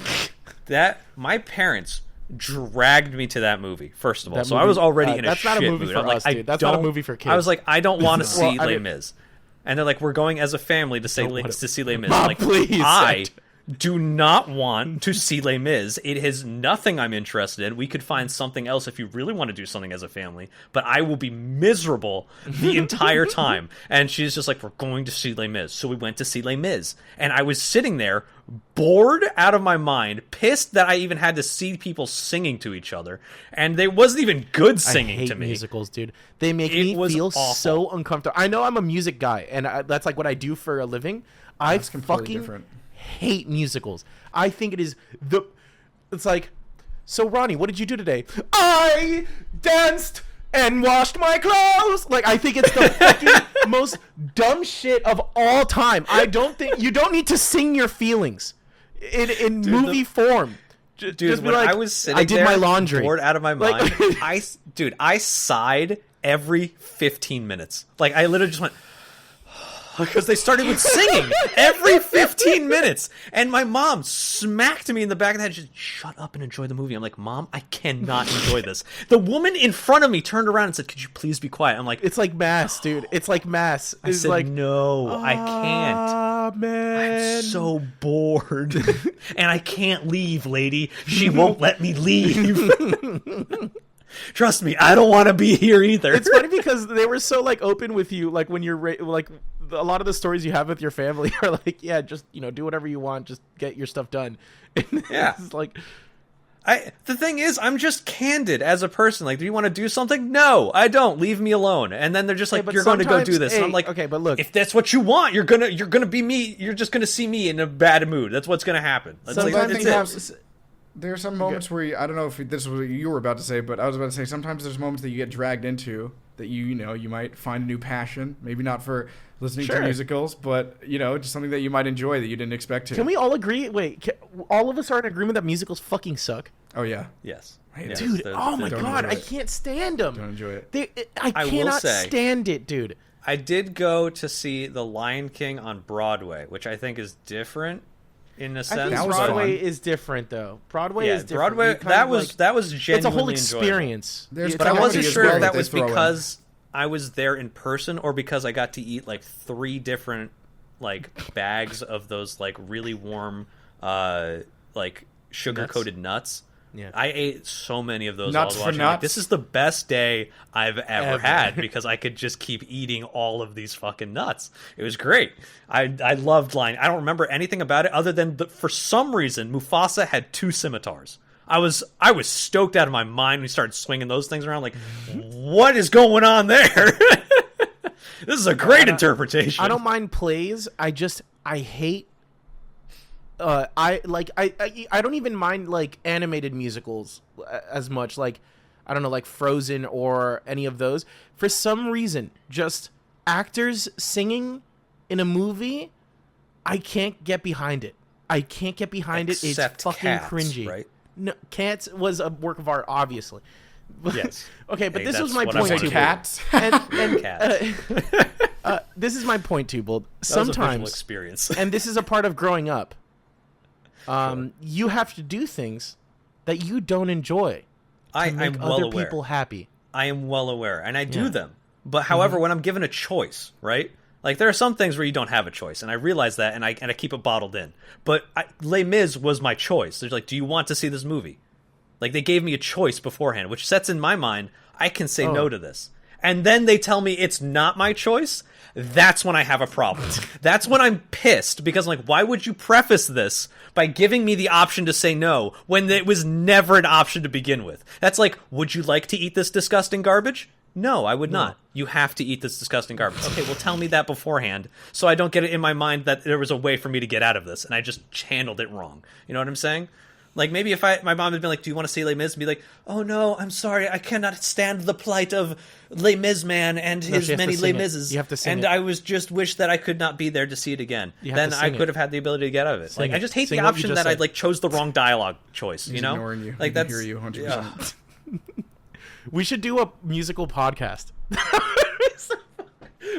My parents dragged me to that movie, first of all. So I was already in a shit mood. For us, dude. That's not a movie for kids. I was like, I don't want to see Les Mis. And they're like, we're going as a family to see Les Mis. Mom, I'm like, please. I do not want to see Les Mis. It is nothing I'm interested in. We could find something else if you really want to do something as a family, but I will be miserable the entire time. And she's just like, we're going to see Les Mis. So we went to see Les Mis. And I was sitting there, bored out of my mind, pissed that I even had to see people singing to each other. And they wasn't even good singing to me. Musicals, dude. They make me feel awful. so uncomfortable. I know I'm a music guy, and that's like what I do for a living. I fucking different. hate musicals. I think it is it's like, so Ronnie, what did you do today? I danced and washed my clothes. Like, I think it's the fucking most dumb shit of all time. I don't think you don't need to sing your feelings in movie form. Dude, just when like, I was sitting I did there, my laundry, bored out of my mind, I sighed every 15 minutes. Like, I literally just went, because they started with singing every 15 minutes. And my mom smacked me in the back of the head. She said, shut up and enjoy the movie. I'm like, Mom, I cannot enjoy this. The woman in front of me turned around and said, could you please be quiet? I'm like, it's like Mass, dude. It's like Mass. I said, like, no, I can't. Man. I'm so bored. And I can't leave, lady. She won't let me leave. Trust me, I don't want to be here either. It's funny because they were so like open with you, like when you're like a lot of the stories you have with your family are like, yeah, just do whatever you want, just get your stuff done. And yeah, it's like, the thing is, I'm just candid as a person. Like, do you want to do something? No, I don't. Leave me alone. And then they're just like, you're going to go do this. And I'm like, okay, but look, if that's what you want, you're gonna be me. You're just gonna see me in a bad mood. That's what's gonna happen. There are some moments where I don't know if this was what you were about to say, but I was about to say sometimes there's moments that you get dragged into that you might find a new passion. Maybe not for listening to musicals, but just something that you might enjoy that you didn't expect to. Can we all agree? Wait, all of us are in agreement that musicals fucking suck. Oh yeah. Yes. Dude, oh my god, I can't stand them. Don't enjoy it. I cannot stand it, dude. I did go to see The Lion King on Broadway, which I think is different. In a sense, I think Broadway is different, though. Broadway is different. Broadway, that was genuinely it's a whole experience. But I wasn't sure if that was because I was there in person or because I got to eat like 3 different like bags of those like really warm like sugar-coated nuts. Yeah. I ate so many of those. Nuts I was watching, for nuts. like, this is the best day I've ever had because I could just keep eating all of these fucking nuts. It was great. I loved Lion. I don't remember anything about it other than for some reason Mufasa had 2 scimitars. I was stoked out of my mind when we started swinging those things around. Like, what is going on there? This is a great interpretation. I don't mind plays. I hate. I don't even mind like animated musicals as much, like I don't know, like Frozen or any of those. For some reason, just actors singing in a movie, I can't get behind it. It's fucking Cats, cringy. Right? No, Cats was a work of art, obviously. Yes. Okay, but this was that's my what I point wanted too. to Cats. And Cats. this is my point too, Bold. That was a visual Sometimes, experience. and this is a part of growing up. You have to do things that you don't enjoy to make other people happy. I am well aware, and I do them. But however, when I'm given a choice, right? Like, there are some things where you don't have a choice, and I realize that, and I keep it bottled in. But Les Mis was my choice. They're like, do you want to see this movie? Like, they gave me a choice beforehand, which sets in my mind, I can say no to this. And then they tell me it's not my choice. That's when I have a problem. That's when I'm pissed, because I'm like, why would you preface this by giving me the option to say no when it was never an option to begin with? That's like, would you like to eat this disgusting garbage? No, I would not. You have to eat this disgusting garbage. Okay, well, tell me that beforehand so I don't get it in my mind that there was a way for me to get out of this, and I just handled it wrong. You know what I'm saying? Like, maybe if my mom had been like, do you want to see Les Mis? And be like, oh, no, I'm sorry. I cannot stand the plight of Les Mis man and his many Les Mises. You have to sing and it. I was just wish that I could not be there to see it again. Then I could have had the ability to get out of it. Like, I just hate the option that I, like, chose the wrong dialogue choice, you know? Ignoring you. Like, I that's... hear you 100%. Yeah. We should do a musical podcast.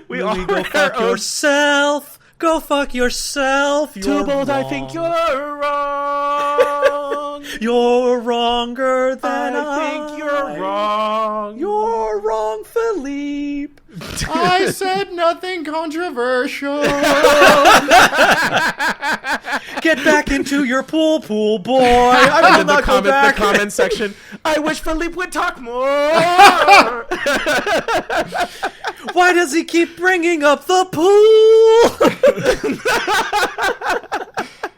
we Louis, go fuck yourself. Go fuck yourself. You're Too bold, wrong. I think you're wrong. You're wronger than I think you're wrong. You're wrong, Philippe. I said nothing controversial. Get back into your pool, boy. I will not go back. The comment section. I wish Philippe would talk more. Why does he keep bringing up the pool?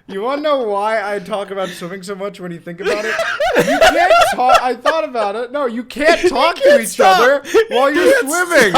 You want to know why I talk about swimming so much when you think about it? You can't talk. I thought about it. No, you can't talk to each other while you're swimming.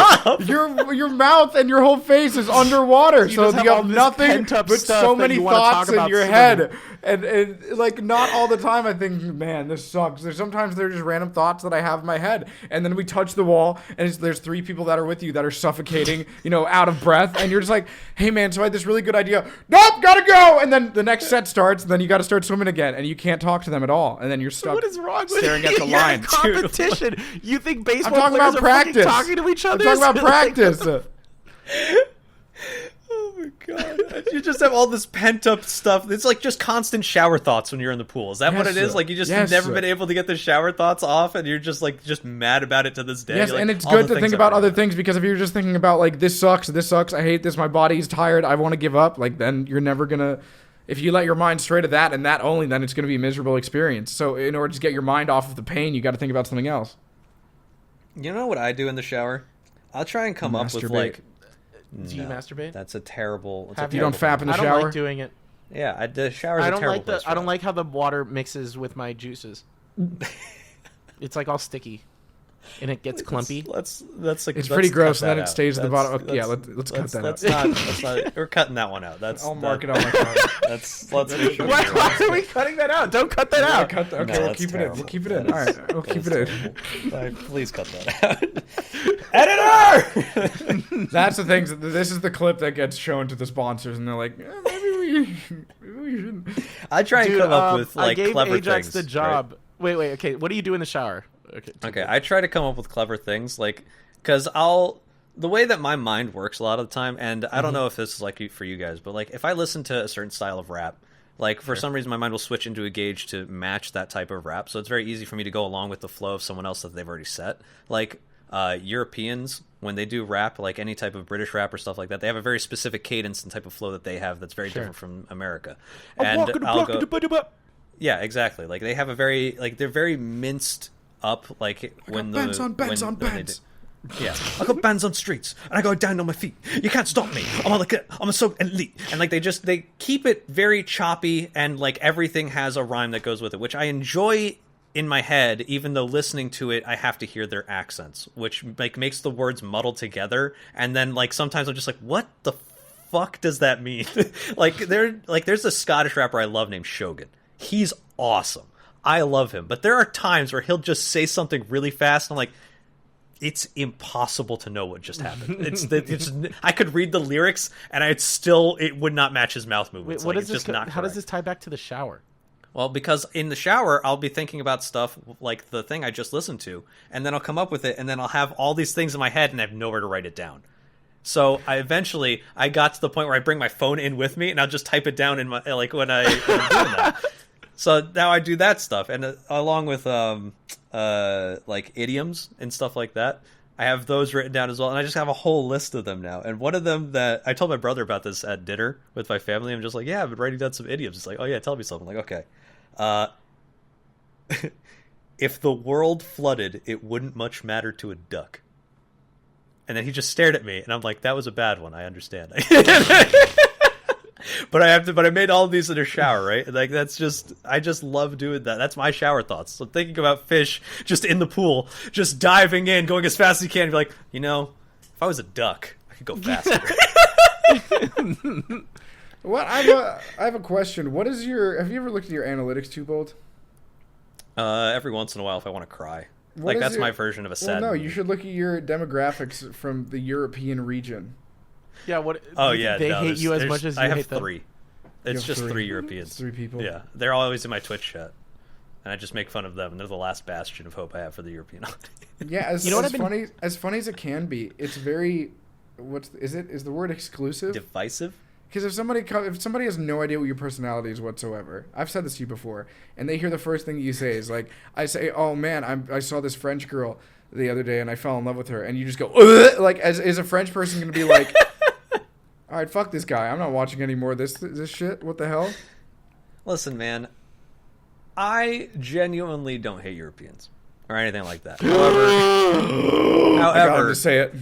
Your mouth and your whole face is underwater, so you have nothing but so many thoughts in your head. And like, not all the time I think, man, this sucks. Sometimes they're just random thoughts that I have in my head. And then we touch the wall, and there's 3 people that are with you that are suffocating, out of breath. And you're just like, hey, man, so I had this really good idea. Nope, gotta go. And then the next set starts, and then you got to start swimming again. And you can't talk to them at all. And then you're stuck What is wrong with staring at the line. Competition. You think baseball I'm talking players about are practice. talking to each other? I'm talking about practice. Oh my god! You just have all this pent up stuff. It's like just constant shower thoughts when you're in the pool. Is that what it is? Like, you just never been able to get the shower thoughts off, and you're just mad about it to this day. Yes, like, and it's good to think about other things, because if you're just thinking about like, this sucks, I hate this, my body's tired, I want to give up, like, then you're never gonna. If you let your mind stray to that and that only, then it's going to be a miserable experience. So in order to get your mind off of the pain, you got to think about something else. You know what I do in the shower? I'll try and come up with like. Do you masturbate? That's a terrible. You don't fap in the shower? I don't like doing it. Yeah, the shower's a terrible place. I don't like how the water mixes with my juices. It's like all sticky, and it gets clumpy. It's pretty gross, and then it stays at the bottom. Okay, let's cut that out. We're cutting that one out. I'll mark it on my phone. Let's make sure. Why are we cutting that out? Don't cut that out. Okay, we'll keep it in. We'll keep it in. All right, we'll keep it in. Please cut that out. Editor! That's the thing. This is the clip that gets shown to the sponsors, and they're like, maybe we shouldn't. I try and come up with I gave clever Ajax things. the job. Right? Wait. Okay, what do you do in the shower? Okay, I try to come up with clever things, because the way that my mind works a lot of the time, and I don't know if this is like for you guys, but like, if I listen to a certain style of rap, like, for some reason my mind will switch into a gauge to match that type of rap, so it's very easy for me to go along with the flow of someone else that they've already set. Like, Europeans, when they do rap, like any type of British rap or stuff like that, they have a very specific cadence and type of flow that they have that's very different from America. And yeah, exactly. Like, they have a very, like, they're very minced up, like, when the bands on bands on bands. Yeah, I got bands on streets, and I go down on my feet. You can't stop me. I'm so elite, and like they keep it very choppy, and like everything has a rhyme that goes with it, which I enjoy in my head. Even though listening to it, I have to hear their accents, which like makes the words muddled together. And then like sometimes I'm just like, what the fuck does that mean? There's a Scottish rapper I love named Shogun. He's awesome. I love him, but there are times where he'll just say something really fast, and I'm like, it's impossible to know what just happened. I could read the lyrics, and it would not match his mouth movements. Wait, how does this tie back to the shower? Well, because in the shower, I'll be thinking about stuff like the thing I just listened to, and then I'll come up with it, and then I'll have all these things in my head, and I have nowhere to write it down. So I got to the point where I bring my phone in with me, and I'll just type it down in my when I'm doing that. So now I do that stuff, and along with like idioms and stuff like that, I have those written down as well, and I just have a whole list of them now. And one of them that I told my brother about this at dinner with my family, I'm just like, yeah, I've been writing down some idioms. It's like, oh yeah, tell me something. I'm like, okay. If the world flooded, it wouldn't much matter to a duck. And then he just stared at me, and I'm like, that was a bad one. I understand. But I made all of these in a shower, right? Like, I just love doing that. That's my shower thoughts. So thinking about Phish just in the pool, just diving in, going as fast as you can, and be like, if I was a duck, I could go faster. What? I have a question. Have you ever looked at your analytics, Twobold? Every once in a while if I want to cry. What is That's your- my version of a sad Well, no, movie. you should look at your demographics from the European region. Yeah, what? Oh, do you yeah. think they no, hate you as there's- much as you I have hate them? 3. You It's have just 3. 3 Europeans. It's 3 people. Yeah. They're always in my Twitch chat. And I just make fun of them. And they're the last bastion of hope I have for the European audience. Yeah, as, You know what as I've been- funny as it can be, it's very. Is the word exclusive? Divisive? Because if somebody has no idea what your personality is whatsoever, I've said this to you before, and they hear the first thing you say is like, I say, oh man, I saw this French girl the other day and I fell in love with her, and you just go, ugh! Like, is a French person gonna be like, all right, fuck this guy, I'm not watching any more of this shit. What the hell? Listen, man. I genuinely don't hate Europeans. Or anything like that. I gotta However, just say it.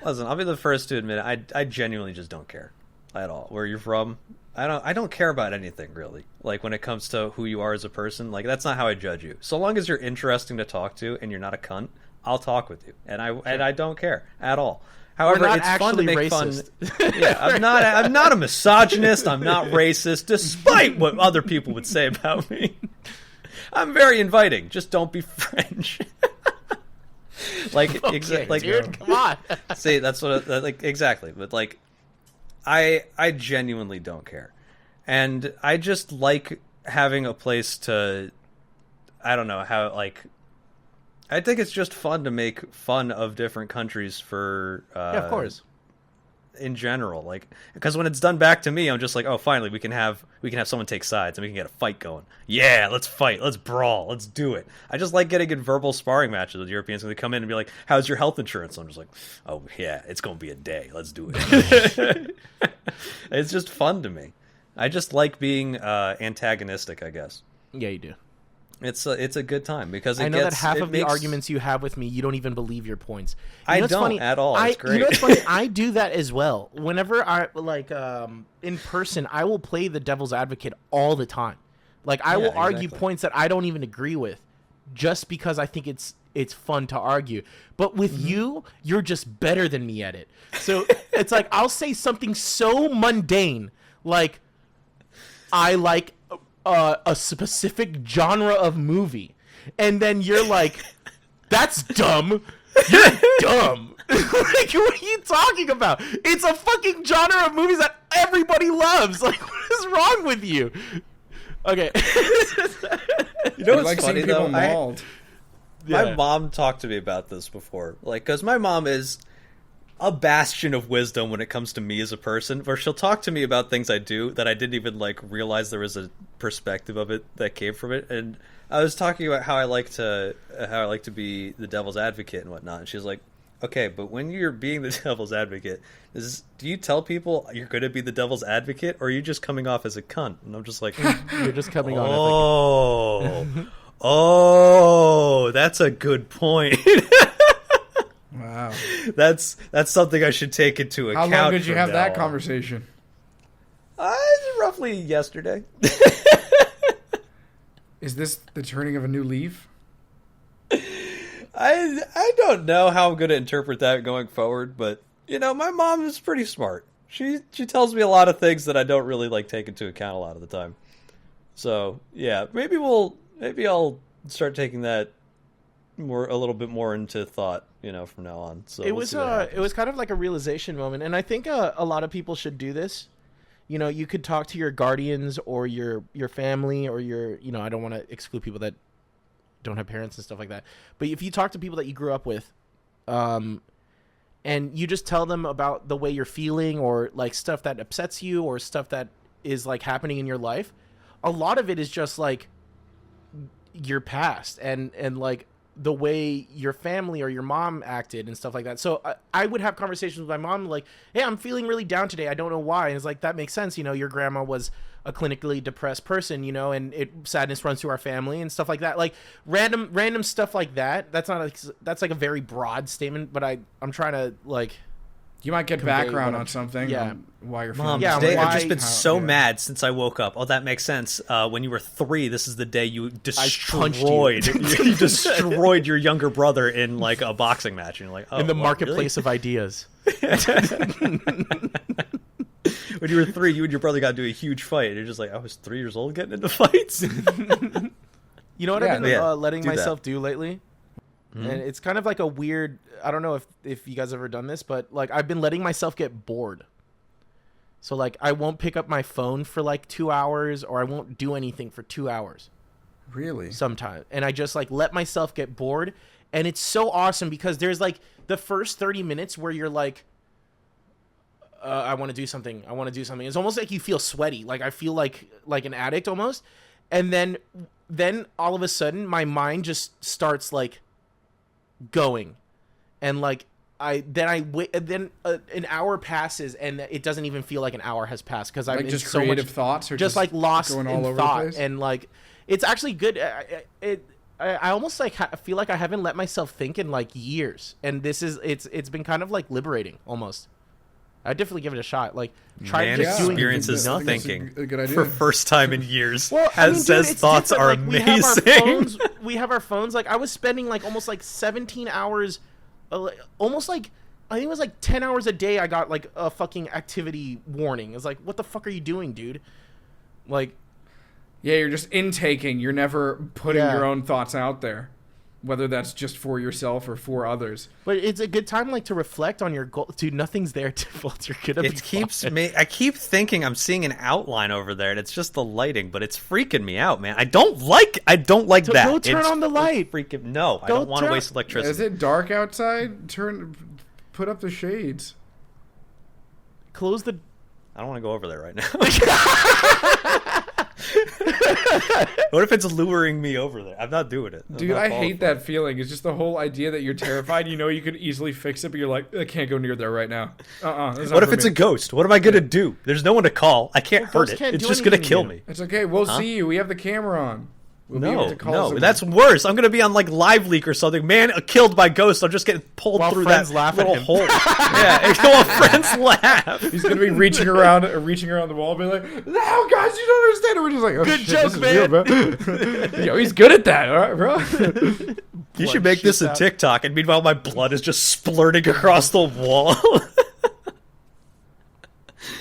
listen, I'll be the first to admit it, I genuinely just don't care at all. Where you're from, I don't care about anything really. Like when it comes to who you are as a person, like that's not how I judge you. So long as you're interesting to talk to and you're not a cunt, I'll talk with you. And I don't care at all. However, not it's fun to actually make racist. fun. Yeah, I'm not a misogynist. I'm not racist, despite what other people would say about me. I'm very inviting. Just don't be French. Like, Okay, like, dude, come on. see, that's what, like, exactly. But like, I genuinely don't care, and I just like having a place to. I don't know how, like. I think it's just fun to make fun of different countries for. Yeah, of course. In general, like, because when it's done back to me, I'm just like, oh, finally we can have someone take sides and we can get a fight going. Yeah, let's fight, let's brawl, let's do it. I just like getting in verbal sparring matches with Europeans when they come in and be like, how's your health insurance? I'm just like, oh yeah, it's gonna be a day. Let's do it. It's just fun to me. I just like being antagonistic, I guess. Yeah, you do. It's a good time because I know that half of the arguments you have with me, you don't even believe your points. I what's don't funny? at all. It's great. You know what's funny? I do that as well. Whenever I in person, I will play the devil's advocate all the time. Like I will argue exactly. points that I don't even agree with, just because I think it's fun to argue. But with you, you're just better than me at it. So it's like I'll say something so mundane, like I like a specific genre of movie, and then you're like, that's dumb. You're dumb. Like, what are you talking about? It's a fucking genre of movies that everybody loves. Like, what is wrong with you? Okay. You know I what's like funny seeing people though? mauled. My mom talked to me about this before, like, because my mom is a bastion of wisdom when it comes to me as a person, where she'll talk to me about things I do that I didn't even like realize there was a perspective of it that came from it. And I was talking about how I like to be the devil's advocate and whatnot, and she's like, okay, but when you're being the devil's advocate, do you tell people you're going to be the devil's advocate, or are you just coming off as a cunt? And I'm just like, You're just coming on. Oh, that's a good point. Wow. That's something I should take into account. How long did you from have now that on. conversation? Roughly yesterday. Is this the turning of a new leaf? I don't know how I'm going to interpret that going forward, but you know, my mom is pretty smart. She tells me a lot of things that I don't really like take into account a lot of the time. So yeah, maybe I'll start taking that a little bit more into thought, you know, from now on. So It was kind of like a realization moment, and I think a lot of people should do this. You know, you could talk to your guardians or your family or your, you know, I don't want to exclude people that don't have parents and stuff like that. But if you talk to people that you grew up with, and you just tell them about the way you're feeling or like stuff that upsets you or stuff that is like happening in your life, a lot of it is just like your past and like the way your family or your mom acted and stuff like that. So I would have conversations with my mom like, hey, I'm feeling really down today. I don't know why. And it's like, that makes sense. You know, your grandma was a clinically depressed person, you know, and sadness runs through our family and stuff like that. Like random stuff like that. That's like a very broad statement, but I'm trying to like, You might get Convey background what on something. yeah. On why you're Mom, feeling. Yeah, today I've why- just been so yeah. mad since I woke up. Oh, that makes sense. When you were 3, this is the day you punched destroyed you. you destroyed your younger brother in like a boxing match. And you're like, oh, in the what, marketplace of ideas. really? When you were 3, you and your brother got into a huge fight. And you're just like, I was 3 years old getting into fights. You know what Yeah, I've been yeah, letting do that. myself do lately? Mhm. And it's kind of like a weird, I don't know if you guys ever done this, but like I've been letting myself get bored. So like I won't pick up my phone for like 2 hours, or I won't do anything for 2 hours Really? sometime. And I just like let myself get bored. And it's so awesome because there's like the first 30 minutes where you're like, I want to do something. I want to do something. It's almost like you feel sweaty. Like I feel like an addict almost. And then all of a sudden my mind just starts like going, and like I wait, and then an hour passes and it doesn't even feel like an hour has passed because I'm Like in just so creative much, thoughts, or just like lost going in all over the thought, place? and like it's actually good. I almost like feel like I haven't let myself think in like years, and it's been kind of like liberating almost. I definitely give it a shot. Like try Man just doing experiences nothing. thinking a good idea. for first time in years. Well, I mean, dude, says it's thoughts are different. Like, amazing. We have our phones. Like I was spending like almost like 17 hours, almost like I think it was like 10 hours a day. I got like a fucking activity warning. It's like, what the fuck are you doing, dude? Like, Yeah, you're just intaking. You're never putting Yeah. your own thoughts out there, whether that's just for yourself or for others. but it's a good time like to reflect on your goal. Dude, nothing's there to fault. You're gonna be It keeps fine. me. I keep thinking I'm seeing an outline over there, and it's just the lighting, but it's freaking me out, man. I don't like So that. go turn It's on the light. Freaking no! I Go don't want to turn- waste electricity. Is it dark outside? Put up the shades. Close the. I don't want to go over there right now. What if it's luring me over there? I'm not doing it. I'm Dude, not I falling hate for that feeling. It's just the whole idea that you're terrified. You know you could easily fix it, but you're like, I can't go near there right now. it. What if it's a ghost? What am I gonna do? There's no one to call. I can't hurt ghosts it. can't It's do just gonna anything to kill you. me. It's okay. We'll see you. We have the camera on. We'll be able No, to call no, someone. that's worse. I'm gonna be on like Live Leak or something. Man, killed by ghosts. I'm just getting pulled While through friends that laugh at little him. hole. Yeah, and while friends laugh. He's gonna be reaching around the wall, and be like, "No, guys, you don't understand." And we're just like, "Oh, Good shit, joke, this is real, bro." Yo, he's good at that, all right, bro. You should make this shoots a out. TikTok, and meanwhile my blood is just splurting across the wall.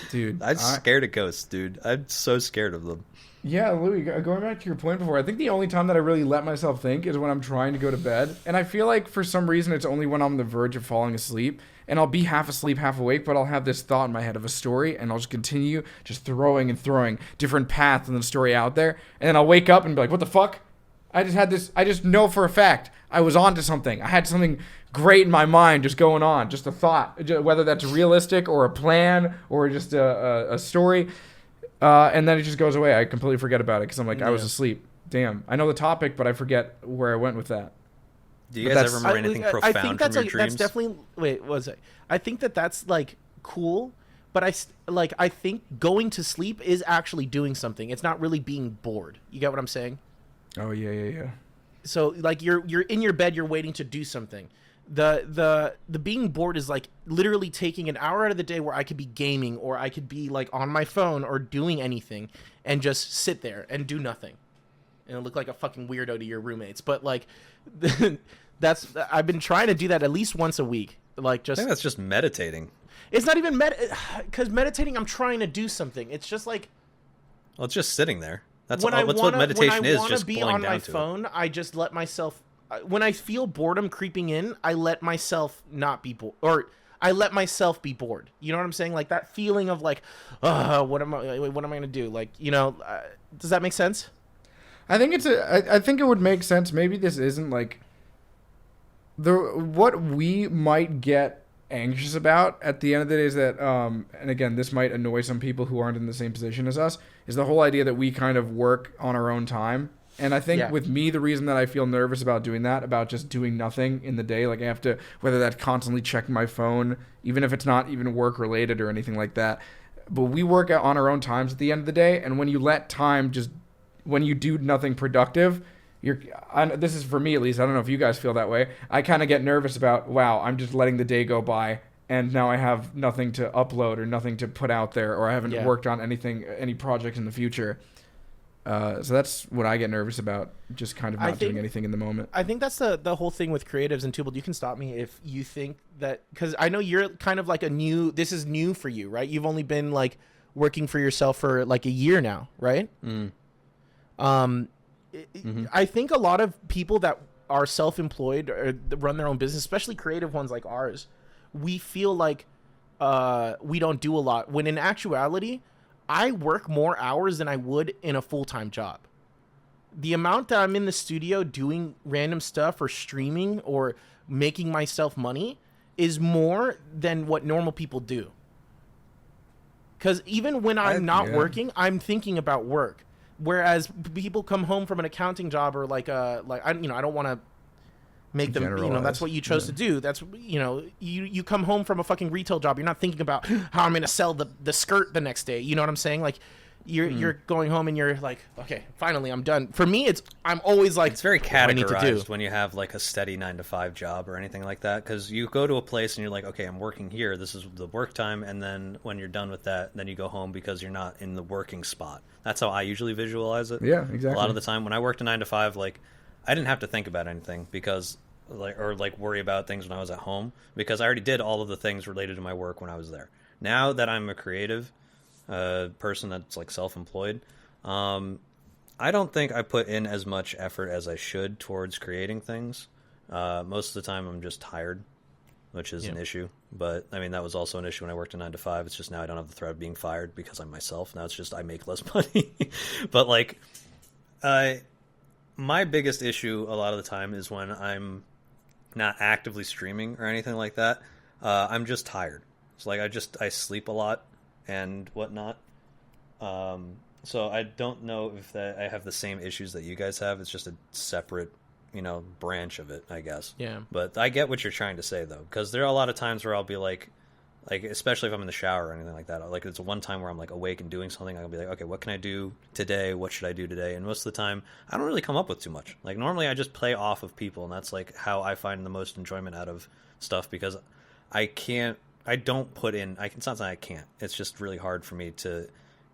Dude, I'm scared of ghosts, dude. I'm so scared of them. Yeah, Louis, going back to your point before, I think the only time that I really let myself think is when I'm trying to go to bed. And I feel like for some reason it's only when I'm on the verge of falling asleep. And I'll be half asleep, half awake, but I'll have this thought in my head of a story, and I'll just continue just throwing and throwing different paths in the story out there. And then I'll wake up and be like, what the fuck? I just know for a fact I was onto something. I had something great in my mind just going on, just a thought, whether that's realistic or a plan or just a story. And then it just goes away. I completely forget about it because I'm like, I was Yeah. asleep. Damn. I know the topic, but I forget where I went with that. Do you But guys that's- ever remember anything profound I think that's from like your dreams? that's definitely wait what was it? I think that's like cool, but I think going to sleep is actually doing something. It's not really being bored. You get what I'm saying? Oh, yeah. So like you're in your bed, you're waiting to do something. The being bored is like literally taking an hour out of the day where I could be gaming or I could be like on my phone or doing anything and just sit there and do nothing and look like a fucking weirdo to your roommates. But like that's I've been trying to do that at least once a week. Like I just think that's just meditating. it's not even because meditating I'm trying to do something. It's just like Well, it's just sitting there. That's when all, that's what meditation when I is. wanna Just be boiling on down my to it. phone, I just let myself. When I feel boredom creeping in, I let myself not be bored, or I let myself be bored. You know what I'm saying? Like that feeling of like, what am I gonna do? Like, you know, does that make sense? I think I think it would make sense. Maybe this isn't like what we might get anxious about at the end of the day is that, and again, this might annoy some people who aren't in the same position as us, is the whole idea that we kind of work on our own time. And I think with me, the reason that I feel nervous about doing that, about just doing nothing in the day, like I have to, whether that's constantly checking my phone, even if it's not even work related or anything like that, but we work on our own times at the end of the day. And when you let time just, when you do nothing productive, this is for me at least, I don't know if you guys feel that way, I kind of get nervous about, wow, I'm just letting the day go by and now I have nothing to upload or nothing to put out there, or I haven't worked on any projects in the future. So that's what I get nervous about, just kind of not doing anything in the moment. I think that's the whole thing with creatives, and Tubal, you can stop me if you think that, because I know you're kind of like this is new for you, right? You've only been like working for yourself for like a year now, right? I think a lot of people that are self-employed or run their own business, especially creative ones like ours, we feel like we don't do a lot, when in actuality I work more hours than I would in a full-time job. The amount that I'm in the studio doing random stuff or streaming or making myself money is more than what normal people do. Because even when I'm not working, I'm thinking about work. Whereas people come home from an accounting job or I don't want to make them, that's what you chose to do. That's, you come home from a fucking retail job. You're not thinking about how I'm going to sell the skirt the next day. You know what I'm saying? Like, you're going home and you're like, okay, finally I'm done. For me, I'm always like, it's very categorized when you have like a steady 9-to-5 job or anything like that, because you go to a place and you're like, okay, I'm working here, this is the work time, and then when you're done with that, then you go home because you're not in the working spot. That's how I usually visualize it. Yeah, exactly. A lot of the time when I worked a 9-to-5, like, I didn't have to think about anything because worry about things when I was at home, because I already did all of the things related to my work when I was there. Now that I'm a creative person that's like self-employed, I don't think I put in as much effort as I should towards creating things. Most of the time I'm just tired, which is an issue. But I mean, that was also an issue when I worked a 9-to-5. It's just now I don't have the threat of being fired because I'm myself. Now it's just I make less money. But like, my biggest issue a lot of the time is when I'm not actively streaming or anything like that. I'm just tired. It's like I sleep a lot and whatnot. So I don't know if I have the same issues that you guys have. It's just a separate, branch of it, I guess. Yeah. But I get what you're trying to say, though, because there are a lot of times where I'll be like, especially if I'm in the shower or anything like that. Like, it's one time where I'm like awake and doing something. I'll be like, okay, what can I do today? What should I do today? And most of the time, I don't really come up with too much. Like, normally I just play off of people, and that's like how I find the most enjoyment out of stuff, because I don't put in. It's not that I can't. It's just really hard for me to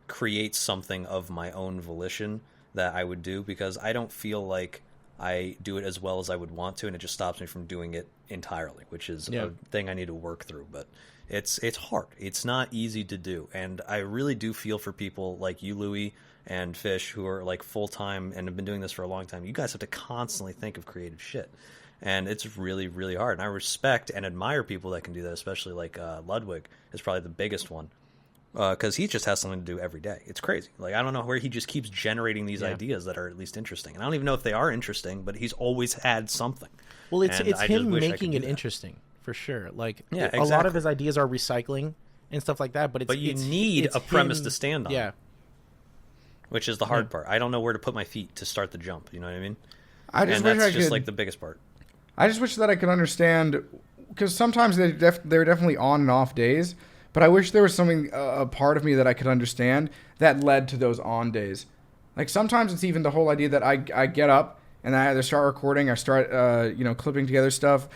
create something of my own volition that I would do, because I don't feel like I do it as well as I would want to, and it just stops me from doing it entirely, which is a thing I need to work through. But it's hard. It's not easy to do, and I really do feel for people like you, Louis, and Phish, who are like full time and have been doing this for a long time. You guys have to constantly think of creative shit. And it's really, really hard. And I respect and admire people that can do that, especially like Ludwig is probably the biggest one, because he just has something to do every day. It's crazy. Like, I don't know where he just keeps generating these ideas that are at least interesting. And I don't even know if they are interesting, but he's always had something. Well, it's him making it interesting, for sure. Like, a lot of his ideas are recycling and stuff like that. But you need a premise to stand on. Yeah. Which is the hard part. I don't know where to put my feet to start the jump. You know what I mean? That's like the biggest part. I just wish that I could understand, because sometimes they're definitely on and off days, but I wish there was something, a part of me that I could understand that led to those on days. Like, sometimes it's even the whole idea that I get up and I either start recording or start, clipping together stuff,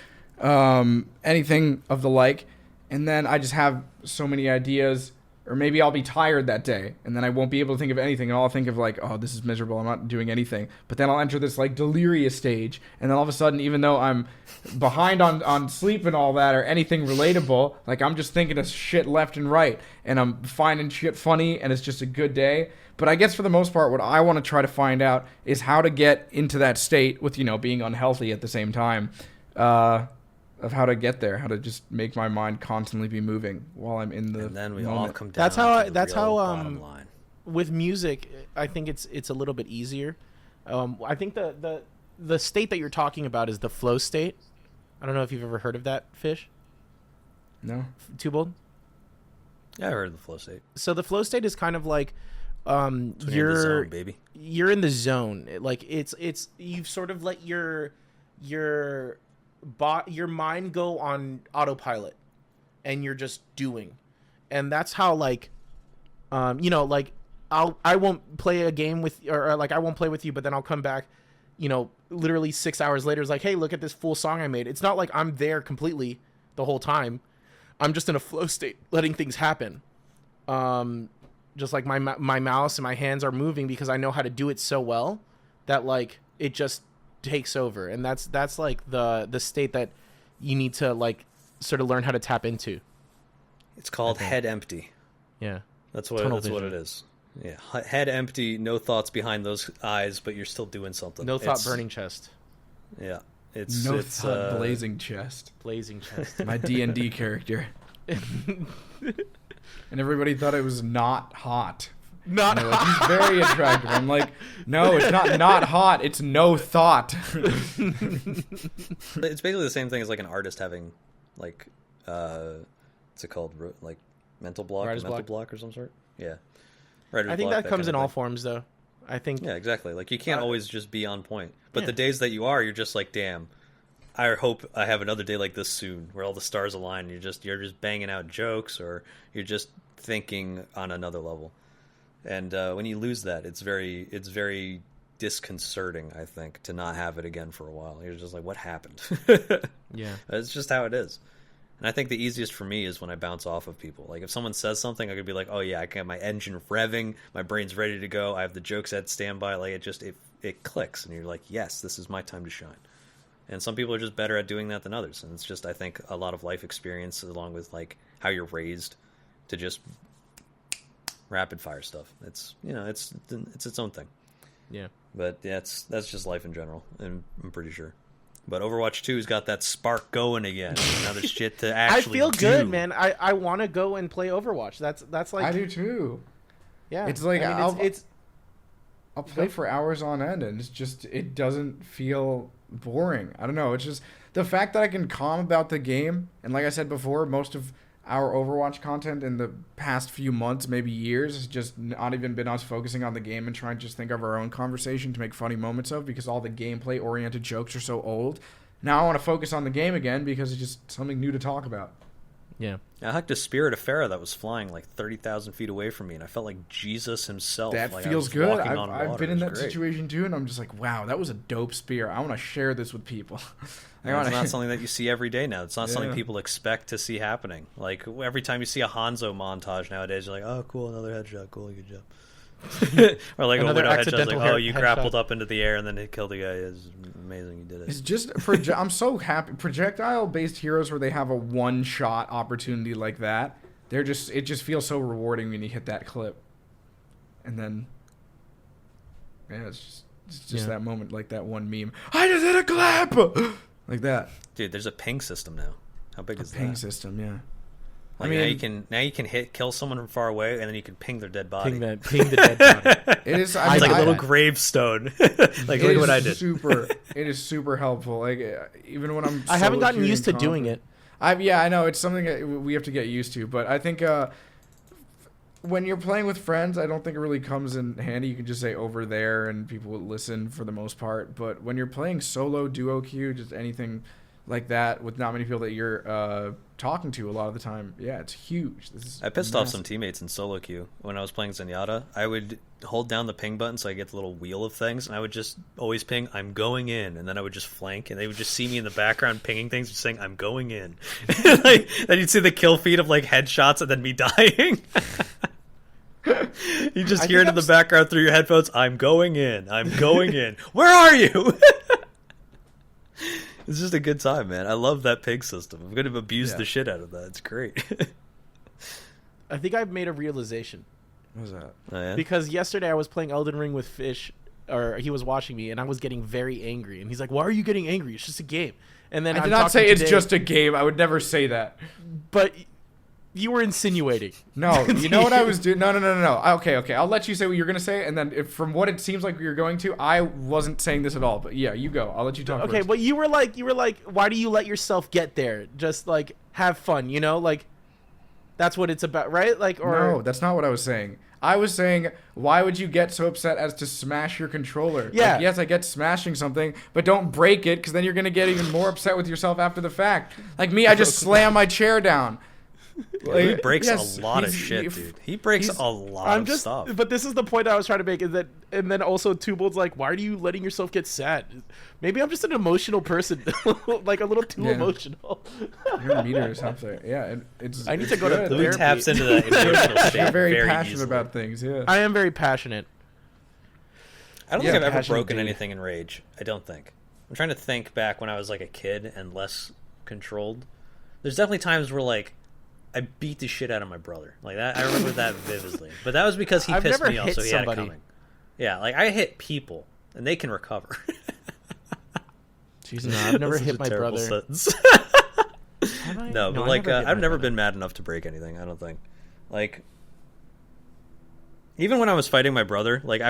anything of the like, and then I just have so many ideas, or maybe I'll be tired that day, and then I won't be able to think of anything, and I'll think of like, oh, this is miserable, I'm not doing anything. But then I'll enter this like delirious stage, and then all of a sudden, even though I'm behind on sleep and all that, or anything relatable, like, I'm just thinking of shit left and right, and I'm finding shit funny, and it's just a good day. But I guess for the most part, what I want to try to find out is how to get into that state with, being unhealthy at the same time. Of how to get there, how to just make my mind constantly be moving while I'm in the. And then we moment. all come down. That's how bottom line. With music, I think it's a little bit easier. I think the state that you're talking about is the flow state. I don't know if you've ever heard of that, Phish. No. Too bold. Yeah, I heard of the flow state. So the flow state is kind of like you're in the zone, baby. You're in the zone. Like, it's you've sort of let your mind go on autopilot, and you're just doing. And that's how, like, like, I won't play a game with, or like, I won't play with you, but then I'll come back, literally 6 hours later, it's like, hey, look at this full song I made. It's not like I'm there completely the whole time. I'm just in a flow state, letting things happen. Just like my mouse and my hands are moving because I know how to do it so well that, like, it just takes over. And that's like the state that you need to, like, sort of learn how to tap into. It's called head empty. Yeah. That's what it is. Yeah, head empty, no thoughts behind those eyes, but you're still doing something. No thought, burning chest. Yeah, no thought, blazing chest. Blazing chest. My D&D character. And everybody thought it was not hot. Not hot. Like, he's very attractive. I'm like, no, it's not hot. It's no thought. It's basically the same thing as like an artist having like what's it called? Like mental block or some sort. Yeah. I think that comes in all forms, though. I think. Yeah, exactly. Like you can't always just be on point. But the days that you are, you're just like, damn. I hope I have another day like this soon, where all the stars align. And you're just banging out jokes, or you're just thinking on another level. And when you lose that, it's very disconcerting, I think, to not have it again for a while. You're just like, what happened? Yeah, it's just how it is. And I think the easiest for me is when I bounce off of people. Like if someone says something, I could be like, oh yeah, I can have my engine revving, my brain's ready to go, I have the jokes at standby. Like it clicks, and you're like, yes, this is my time to shine. And some people are just better at doing that than others. And it's just, I think, a lot of life experience along with like how you're raised to just rapid fire stuff. It's it's its own thing. Yeah. But yeah, that's just life in general, and I'm pretty sure. But Overwatch 2's got that spark going again. Now there's shit to actually I feel good, man. I want to go and play Overwatch. That's like I do too. Yeah. It's like I mean, I'll play for hours on end, and it doesn't feel boring. I don't know. It's just the fact that I can calm about the game, and like I said before, most of our Overwatch content in the past few months, maybe years, has just not even been us focusing on the game and trying to just think of our own conversation to make funny moments of, because all the gameplay-oriented jokes are so old. Now I want to focus on the game again because it's just something new to talk about. Yeah. I hugged a spirit of Farah that was flying like 30,000 feet away from me, and I felt like Jesus himself. That like feels good. I've been in that situation too, and I'm just like, wow, that was a dope spear. I want to share this with people. It's not something that you see every day now. It's not something people expect to see happening. Like every time you see a Hanzo montage nowadays, you're like, oh, cool, another headshot, cool, good job. Or like another a widow headshot, like, oh, you headshot. grappled up into the air and then it killed the guy. It's amazing, you did it. It's just I'm so happy. Projectile-based heroes where they have a one-shot opportunity like that, it just feels so rewarding when you hit that clip, and then it's just that moment, like that one meme. I just hit a clip. Like that. Dude, there's a ping system now. How big is that? Ping system, yeah. Like now you can kill someone from far away, and then you can ping their dead body. Ping the dead body. It is. It's like a little gravestone. Like look what I did. It is super helpful. Like even when I'm. I haven't gotten used to doing it. I know it's something that we have to get used to, but I think when you're playing with friends, I don't think it really comes in handy. You can just say over there, and people will listen for the most part. But when you're playing solo, duo queue, just anything like that with not many people that you're talking to a lot of the time, yeah, it's huge. I pissed off some teammates in solo queue when I was playing Zenyatta. I would hold down the ping button so I get the little wheel of things, and I would just always ping, I'm going in, and then I would just flank, and they would just see me in the background pinging things, just saying, I'm going in. Like, then you'd see the kill feed of like headshots and then me dying. You just hear it in the background through your headphones, I'm going in, I'm going in. Where are you? It's just a good time, man. I love that pig system. I'm going to abuse the shit out of that. It's great. I think I've made a realization. What was that? Oh, yeah? Because yesterday I was playing Elden Ring with Phish, or he was watching me, and I was getting very angry. And he's like, why are you getting angry? It's just a game. And then I did not say it's just a game. I would never say that. But you were insinuating. No, you know what I was doing? No. Okay. I'll let you say what you're going to say, and then from what it seems like you're going to, I wasn't saying this at all. But yeah, you go. I'll let you talk Okay, first. but you were like, why do you let yourself get there? Just like have fun, you know? Like that's what it's about, right? Like, or no, that's not what I was saying. I was saying, why would you get so upset as to smash your controller? Yeah. Like, yes, I get smashing something, but don't break it, because then you're going to get even more upset with yourself after the fact. Like me, I just slam my chair down. Like, he breaks a lot of shit, dude. He breaks a lot of stuff. But this is the point I was trying to make, is that, and then also Tubold's like, why are you letting yourself get sad? Maybe I'm just an emotional person, like a little too emotional. Your meter is up there. Yeah, I need to go to therapy. Who taps into that emotional state? You're very passionate easily about things. Yeah, I am very passionate. I don't think I've ever broken anything in rage. I don't think. I'm trying to think back when I was like a kid and less controlled. There's definitely times where like I beat the shit out of my brother. Like that, I remember that vividly. But that was because he I've pissed never me off, hit so he had it somebody. coming. Yeah, like I hit people, and they can recover. Jesus, no, I've never That's hit such a my terrible brother. sentence. Have I? No, but I like never hit I've my never brother. been mad enough to break anything. I don't think. Like even when I was fighting my brother, like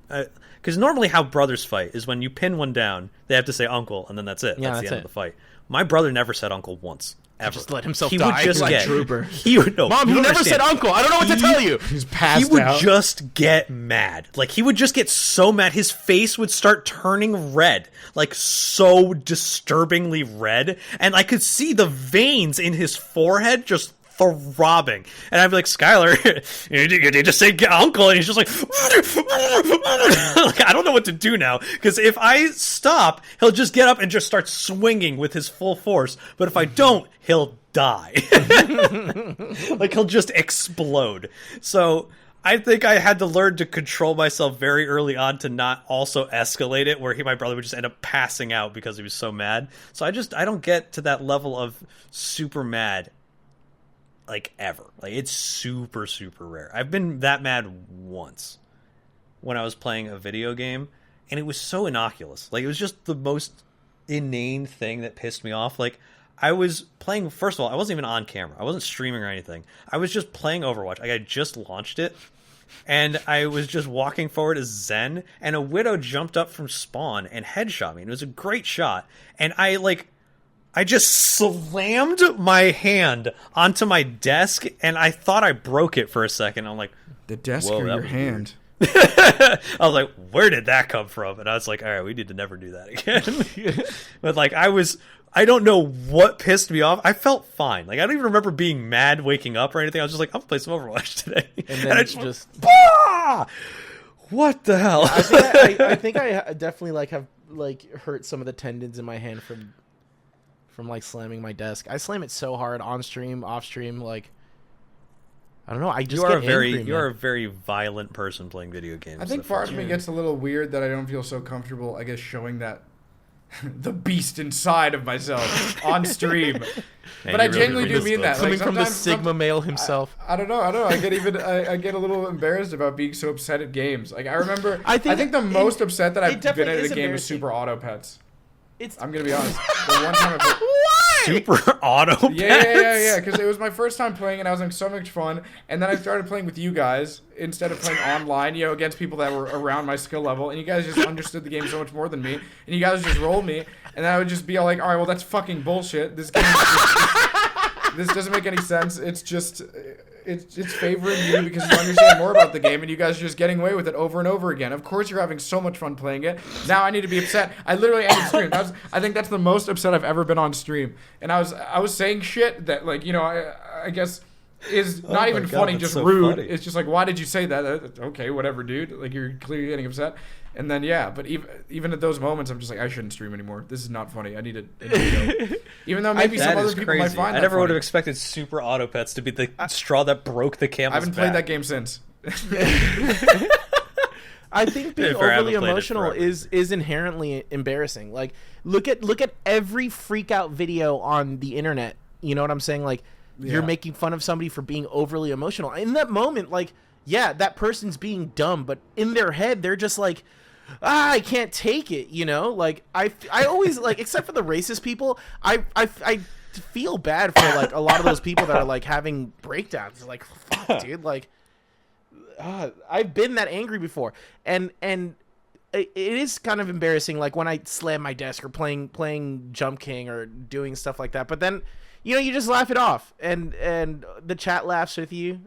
because normally how brothers fight is when you pin one down, they have to say uncle, and then that's it. Yeah, that's the that's end it. of the fight. My brother never said uncle once. Ever. Just let himself he die. would just Like get Trooper. He would no. Mom, you never understand. said uncle. I don't know what to tell you. He's passed He would out. just get mad. Like he would just get so mad. His face would start turning red, like so disturbingly red, and I could see the veins in his forehead just throbbing. And I'd be like, Skylar, you need to say uncle, and he's just like, like I don't know what to do now, because if I stop, he'll just get up and just start swinging with his full force. But if I don't, he'll die. Like he'll just explode. So I think I had to learn to control myself very early on to not also escalate it, where my brother would just end up passing out because he was so mad. So I don't get to that level of super mad like ever. Like it's super, super rare. I've been that mad once when I was playing a video game, and it was so innocuous. Like it was just the most inane thing that pissed me off. Like I was playing, first of all, I wasn't even on camera. I wasn't streaming or anything. I was just playing Overwatch. Like I just launched it, and I was just walking forward as Zen, and a Widow jumped up from spawn and headshot me. And it was a great shot. And I just slammed my hand onto my desk, and I thought I broke it for a second. I'm like, The desk whoa, or that your was hand? I was like, where did that come from? And I was like, all right, we need to never do that again. But like I don't know what pissed me off. I felt fine. Like I don't even remember being mad waking up or anything. I was just like, I'm playing some Overwatch today. And then I just bah! What the hell? I think I definitely have hurt some of the tendons in my hand from like slamming my desk. I slam it so hard on stream, off stream, like I don't know. I just get angry, you are a very violent person playing video games. I think part of me gets a little weird that I don't feel so comfortable, I guess, showing that the beast inside of myself on stream. But I genuinely do mean that. coming Like, from the sometimes- Sigma male himself. I don't know. I get a little embarrassed about being so upset at games. Like I remember, I think the most upset that I've been definitely at a is game is embarrassing. Super Auto Pets. It's I'm gonna be honest. The one time I played, Super Auto yeah, because it was my first time playing and I was having so much fun. And then I started playing with you guys instead of playing online, against people that were around my skill level. And you guys just understood the game so much more than me. And you guys just rolled me, and then I would just be all like, all right, well that's fucking bullshit. This game, this doesn't make any sense. It's just. It's favoring you because you understand more about the game, and you guys are just getting away with it over and over again. Of course, you're having so much fun playing it. Now I need to be upset. I literally ended stream. I think that's the most upset I've ever been on stream. And I was saying shit that I guess is not even God, funny, that's just so rude. funny. It's just like, why did you say that? Okay, whatever, dude. Like you're clearly getting upset. And then but even at those moments, I'm just like, I shouldn't stream anymore. This is not funny. I need to go. Even though maybe some That other is people might crazy. find I that never would funny. have expected Super Auto Pets to be the straw that broke the camel's I haven't back. played that game since. I think being Fair, I haven't overly played it emotional forever. is inherently embarrassing. Like look at every freak out video on the internet. You know what I'm saying? Like you're Yeah. making fun of somebody for being overly emotional. In that moment, like, yeah, that person's being dumb, but in their head they're just like, I can't take it, Like I always like, except for the racist people, I feel bad for like a lot of those people that are like having breakdowns. Like, fuck, dude, like I've been that angry before, and it is kind of embarrassing, like when I slam my desk or playing Jump King or doing stuff like that. But then, you just laugh it off, and the chat laughs with you.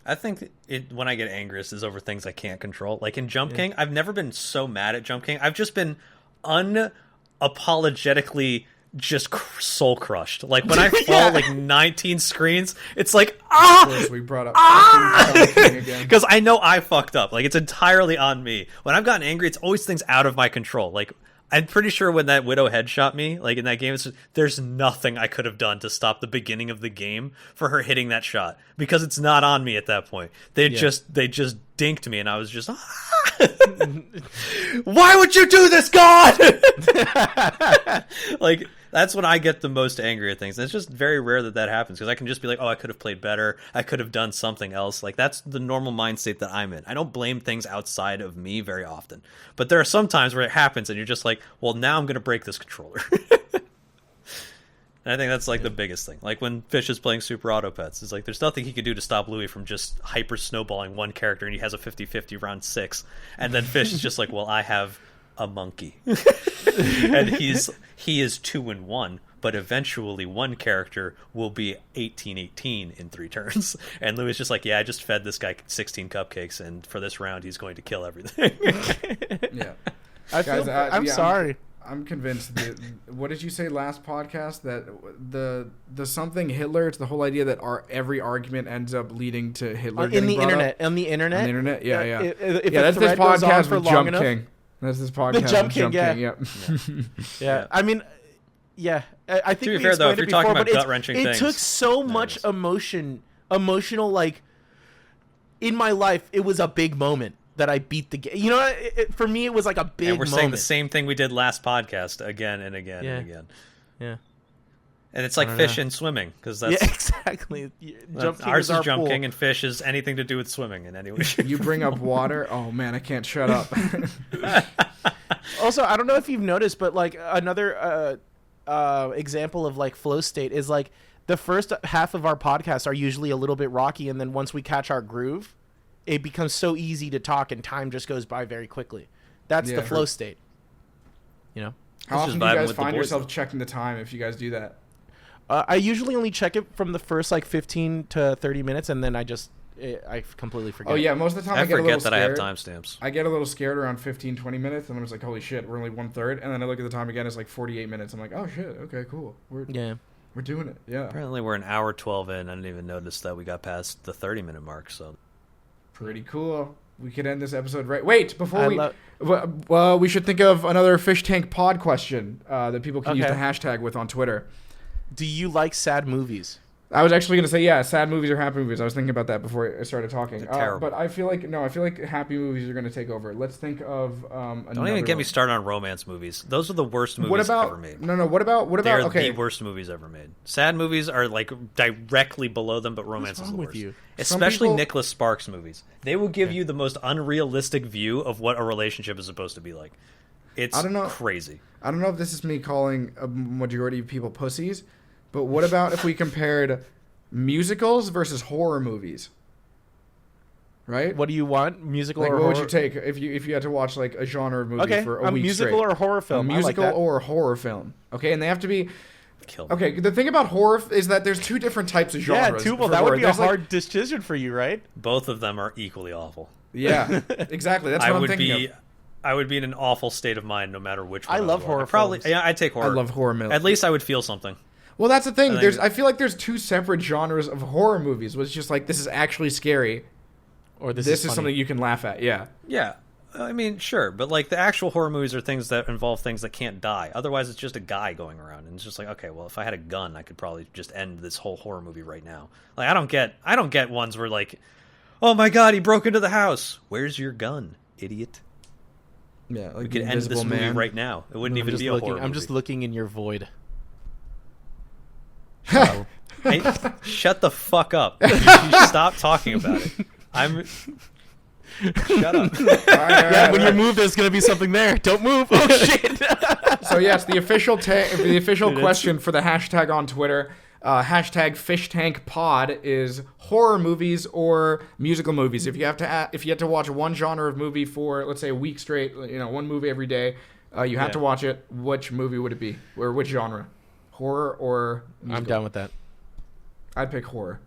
I think when I get angriest is over things I can't control. Like in Jump King, I've never been so mad at Jump King. I've just been unapologetically just soul crushed. Like when I fall like 19 screens, it's like Of course, we brought up fucking King again. because I know I fucked up. Like it's entirely on me. When I've gotten angry, it's always things out of my control. Like I'm pretty sure when that Widow headshot me, like in that game, there's nothing I could have done to stop the beginning of the game for her hitting that shot because it's not on me at that point. They just dinked me, and I was just Why would you do this, God? Like, that's when I get the most angry at things. And it's just very rare that happens, because I can just be like, oh, I could have played better. I could have done something else. Like, that's the normal mind state that I'm in. I don't blame things outside of me very often. But there are some times where it happens and you're just like, well, now I'm going to break this controller. And I think that's like the biggest thing. Like when Phish is playing Super Auto Pets, it's like there's nothing he could do to stop Louis from just hyper snowballing one character, and he has a 50-50 round 6. And then Phish is just like, well, I have a monkey. And he is 2-1, but eventually one character will be 18-18 in 3 turns. And Louis is just like, yeah, I just fed this guy 16 cupcakes, and for this round he's going to kill everything. Yeah. I'm sorry. I'm convinced that, what did you say last podcast, that the something Hitler, it's the whole idea that every argument ends up leading to Hitler on the internet. Yeah. If that's this podcast for with long Jump enough, King. That's this podcast the Jump with King, Jump yeah. King. Yeah. I mean, yeah. I think to be we fair, though, if explained you're it talking before, about but gut-wrenching it things, took so much emotional, like, in my life, it was a big moment that I beat the game. You know, for me, it was like a big moment. And we're saying the same thing we did last podcast again and again and again. Yeah. And it's like Phish and swimming, because that's... Yeah, exactly. Ours is Jump King, and Phish is anything to do with swimming in any way. You bring up water? Oh, man, I can't shut up. Also, I don't know if you've noticed, but, like, another example of, like, flow state is, like, the first half of our podcasts are usually a little bit rocky, and then once we catch our groove, it becomes so easy to talk, and time just goes by very quickly. That's the flow state. You know? How often do you guys find yourself checking the time if you guys do that? I usually only check it from the first, like, 15 to 30 minutes, and then I completely forget. Oh, yeah, most of the time I get a little forget that scared. I have timestamps. I get a little scared around 15, 20 minutes, and I'm just like, holy shit, we're only 1/3. And then I look at the time again, it's like 48 minutes. I'm like, oh, shit, okay, cool. We're doing it, yeah. Apparently we're an hour 12 in. I didn't even notice that we got past the 30-minute mark, so... Pretty cool. We could end this episode right... Wait, before we should think of another Phish Tank pod question that people can use the hashtag with on Twitter. Do you like sad movies? I was actually going to say, yeah, sad movies or happy movies. I was thinking about that before I started talking. Terrible. But I feel like happy movies are going to take over. Let's think of Don't even get me started on romance movies. Those are the worst movies ever made. No, what about They're okay. the worst movies ever made. Sad movies are like directly below them, but romance is the worst. You? Especially Nicholas Sparks movies. They will give you the most unrealistic view of what a relationship is supposed to be like. It's crazy. I don't know if this is me calling a majority of people pussies, but what about if we compared musicals versus horror movies? Right? What do you want? Musical like, or what horror? would you take if you had to watch like a genre of movie for a week musical straight? or horror film? A musical or a horror film. Okay, and they have to be... Kill me. Okay, the thing about horror is that there's 2 different types of genres. Yeah, that would be a hard decision for you, right? Both of them are equally awful. Yeah, exactly. That's what I'm thinking of. I would be in an awful state of mind no matter which one. I love horror films. Yeah, I'd take horror. I love horror movies. At least I would feel something. Well, that's the thing. I feel like there's 2 separate genres of horror movies. Where it's just like, this is actually scary, or this is something you can laugh at. Yeah. Yeah. I mean, sure, but like the actual horror movies are things that involve things that can't die. Otherwise, it's just a guy going around, and it's just like, okay, well, if I had a gun, I could probably just end this whole horror movie right now. Like, I don't get ones where like, oh my god, he broke into the house. Where's your gun, idiot? Yeah, like we could end this movie right now. It wouldn't even be a horror movie. I'm just looking in your void. Hey, shut the fuck up. You stop talking about it. Shut up. All right. When you move, there's going to be something there. Don't move. Oh, shit. So, yes, the official question for the hashtag on Twitter, hashtag Phish Tank Pod, is horror movies or musical movies. If you had to watch one genre of movie for, let's say, a week straight, one movie every day, you had to watch it, which movie would it be? Or which genre? Horror or musical? I'm down with that. I'd pick horror.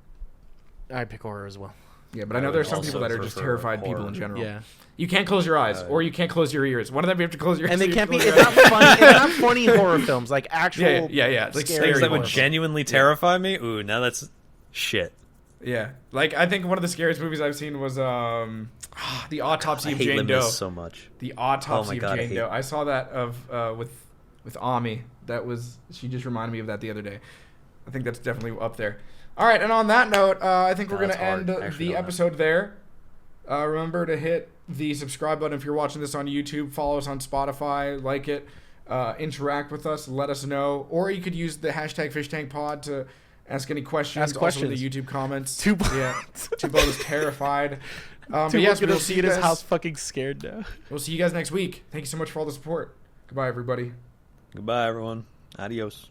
I'd pick horror as well. Yeah, but I know there's some people that are just terrified people in general. Yeah. You can't close your eyes, or you can't close your ears. One of them you have to close your ears. And they can't be... It's not funny. It's not funny horror films. Like, actual... Yeah. Like things that would genuinely terrify me? Ooh, now that's shit. Yeah. Like, I think one of the scariest movies I've seen was The Autopsy of Jane Doe. So much. The Autopsy of Jane Doe. I saw that with Ami. She just reminded me of that the other day. I think that's definitely up there. All right, and on that note, I think we're going to end the episode there. Remember to hit the subscribe button if you're watching this on YouTube. Follow us on Spotify. Like it. Interact with us. Let us know. Or you could use the hashtag Phish Tank Pod to ask any questions. Ask questions. Also in the YouTube comments. Tubo is terrified. Tubo's Yes, gonna we'll see see in you his guys. house fucking scared now. We'll see you guys next week. Thank you so much for all the support. Goodbye, everybody. Goodbye, everyone. Adios.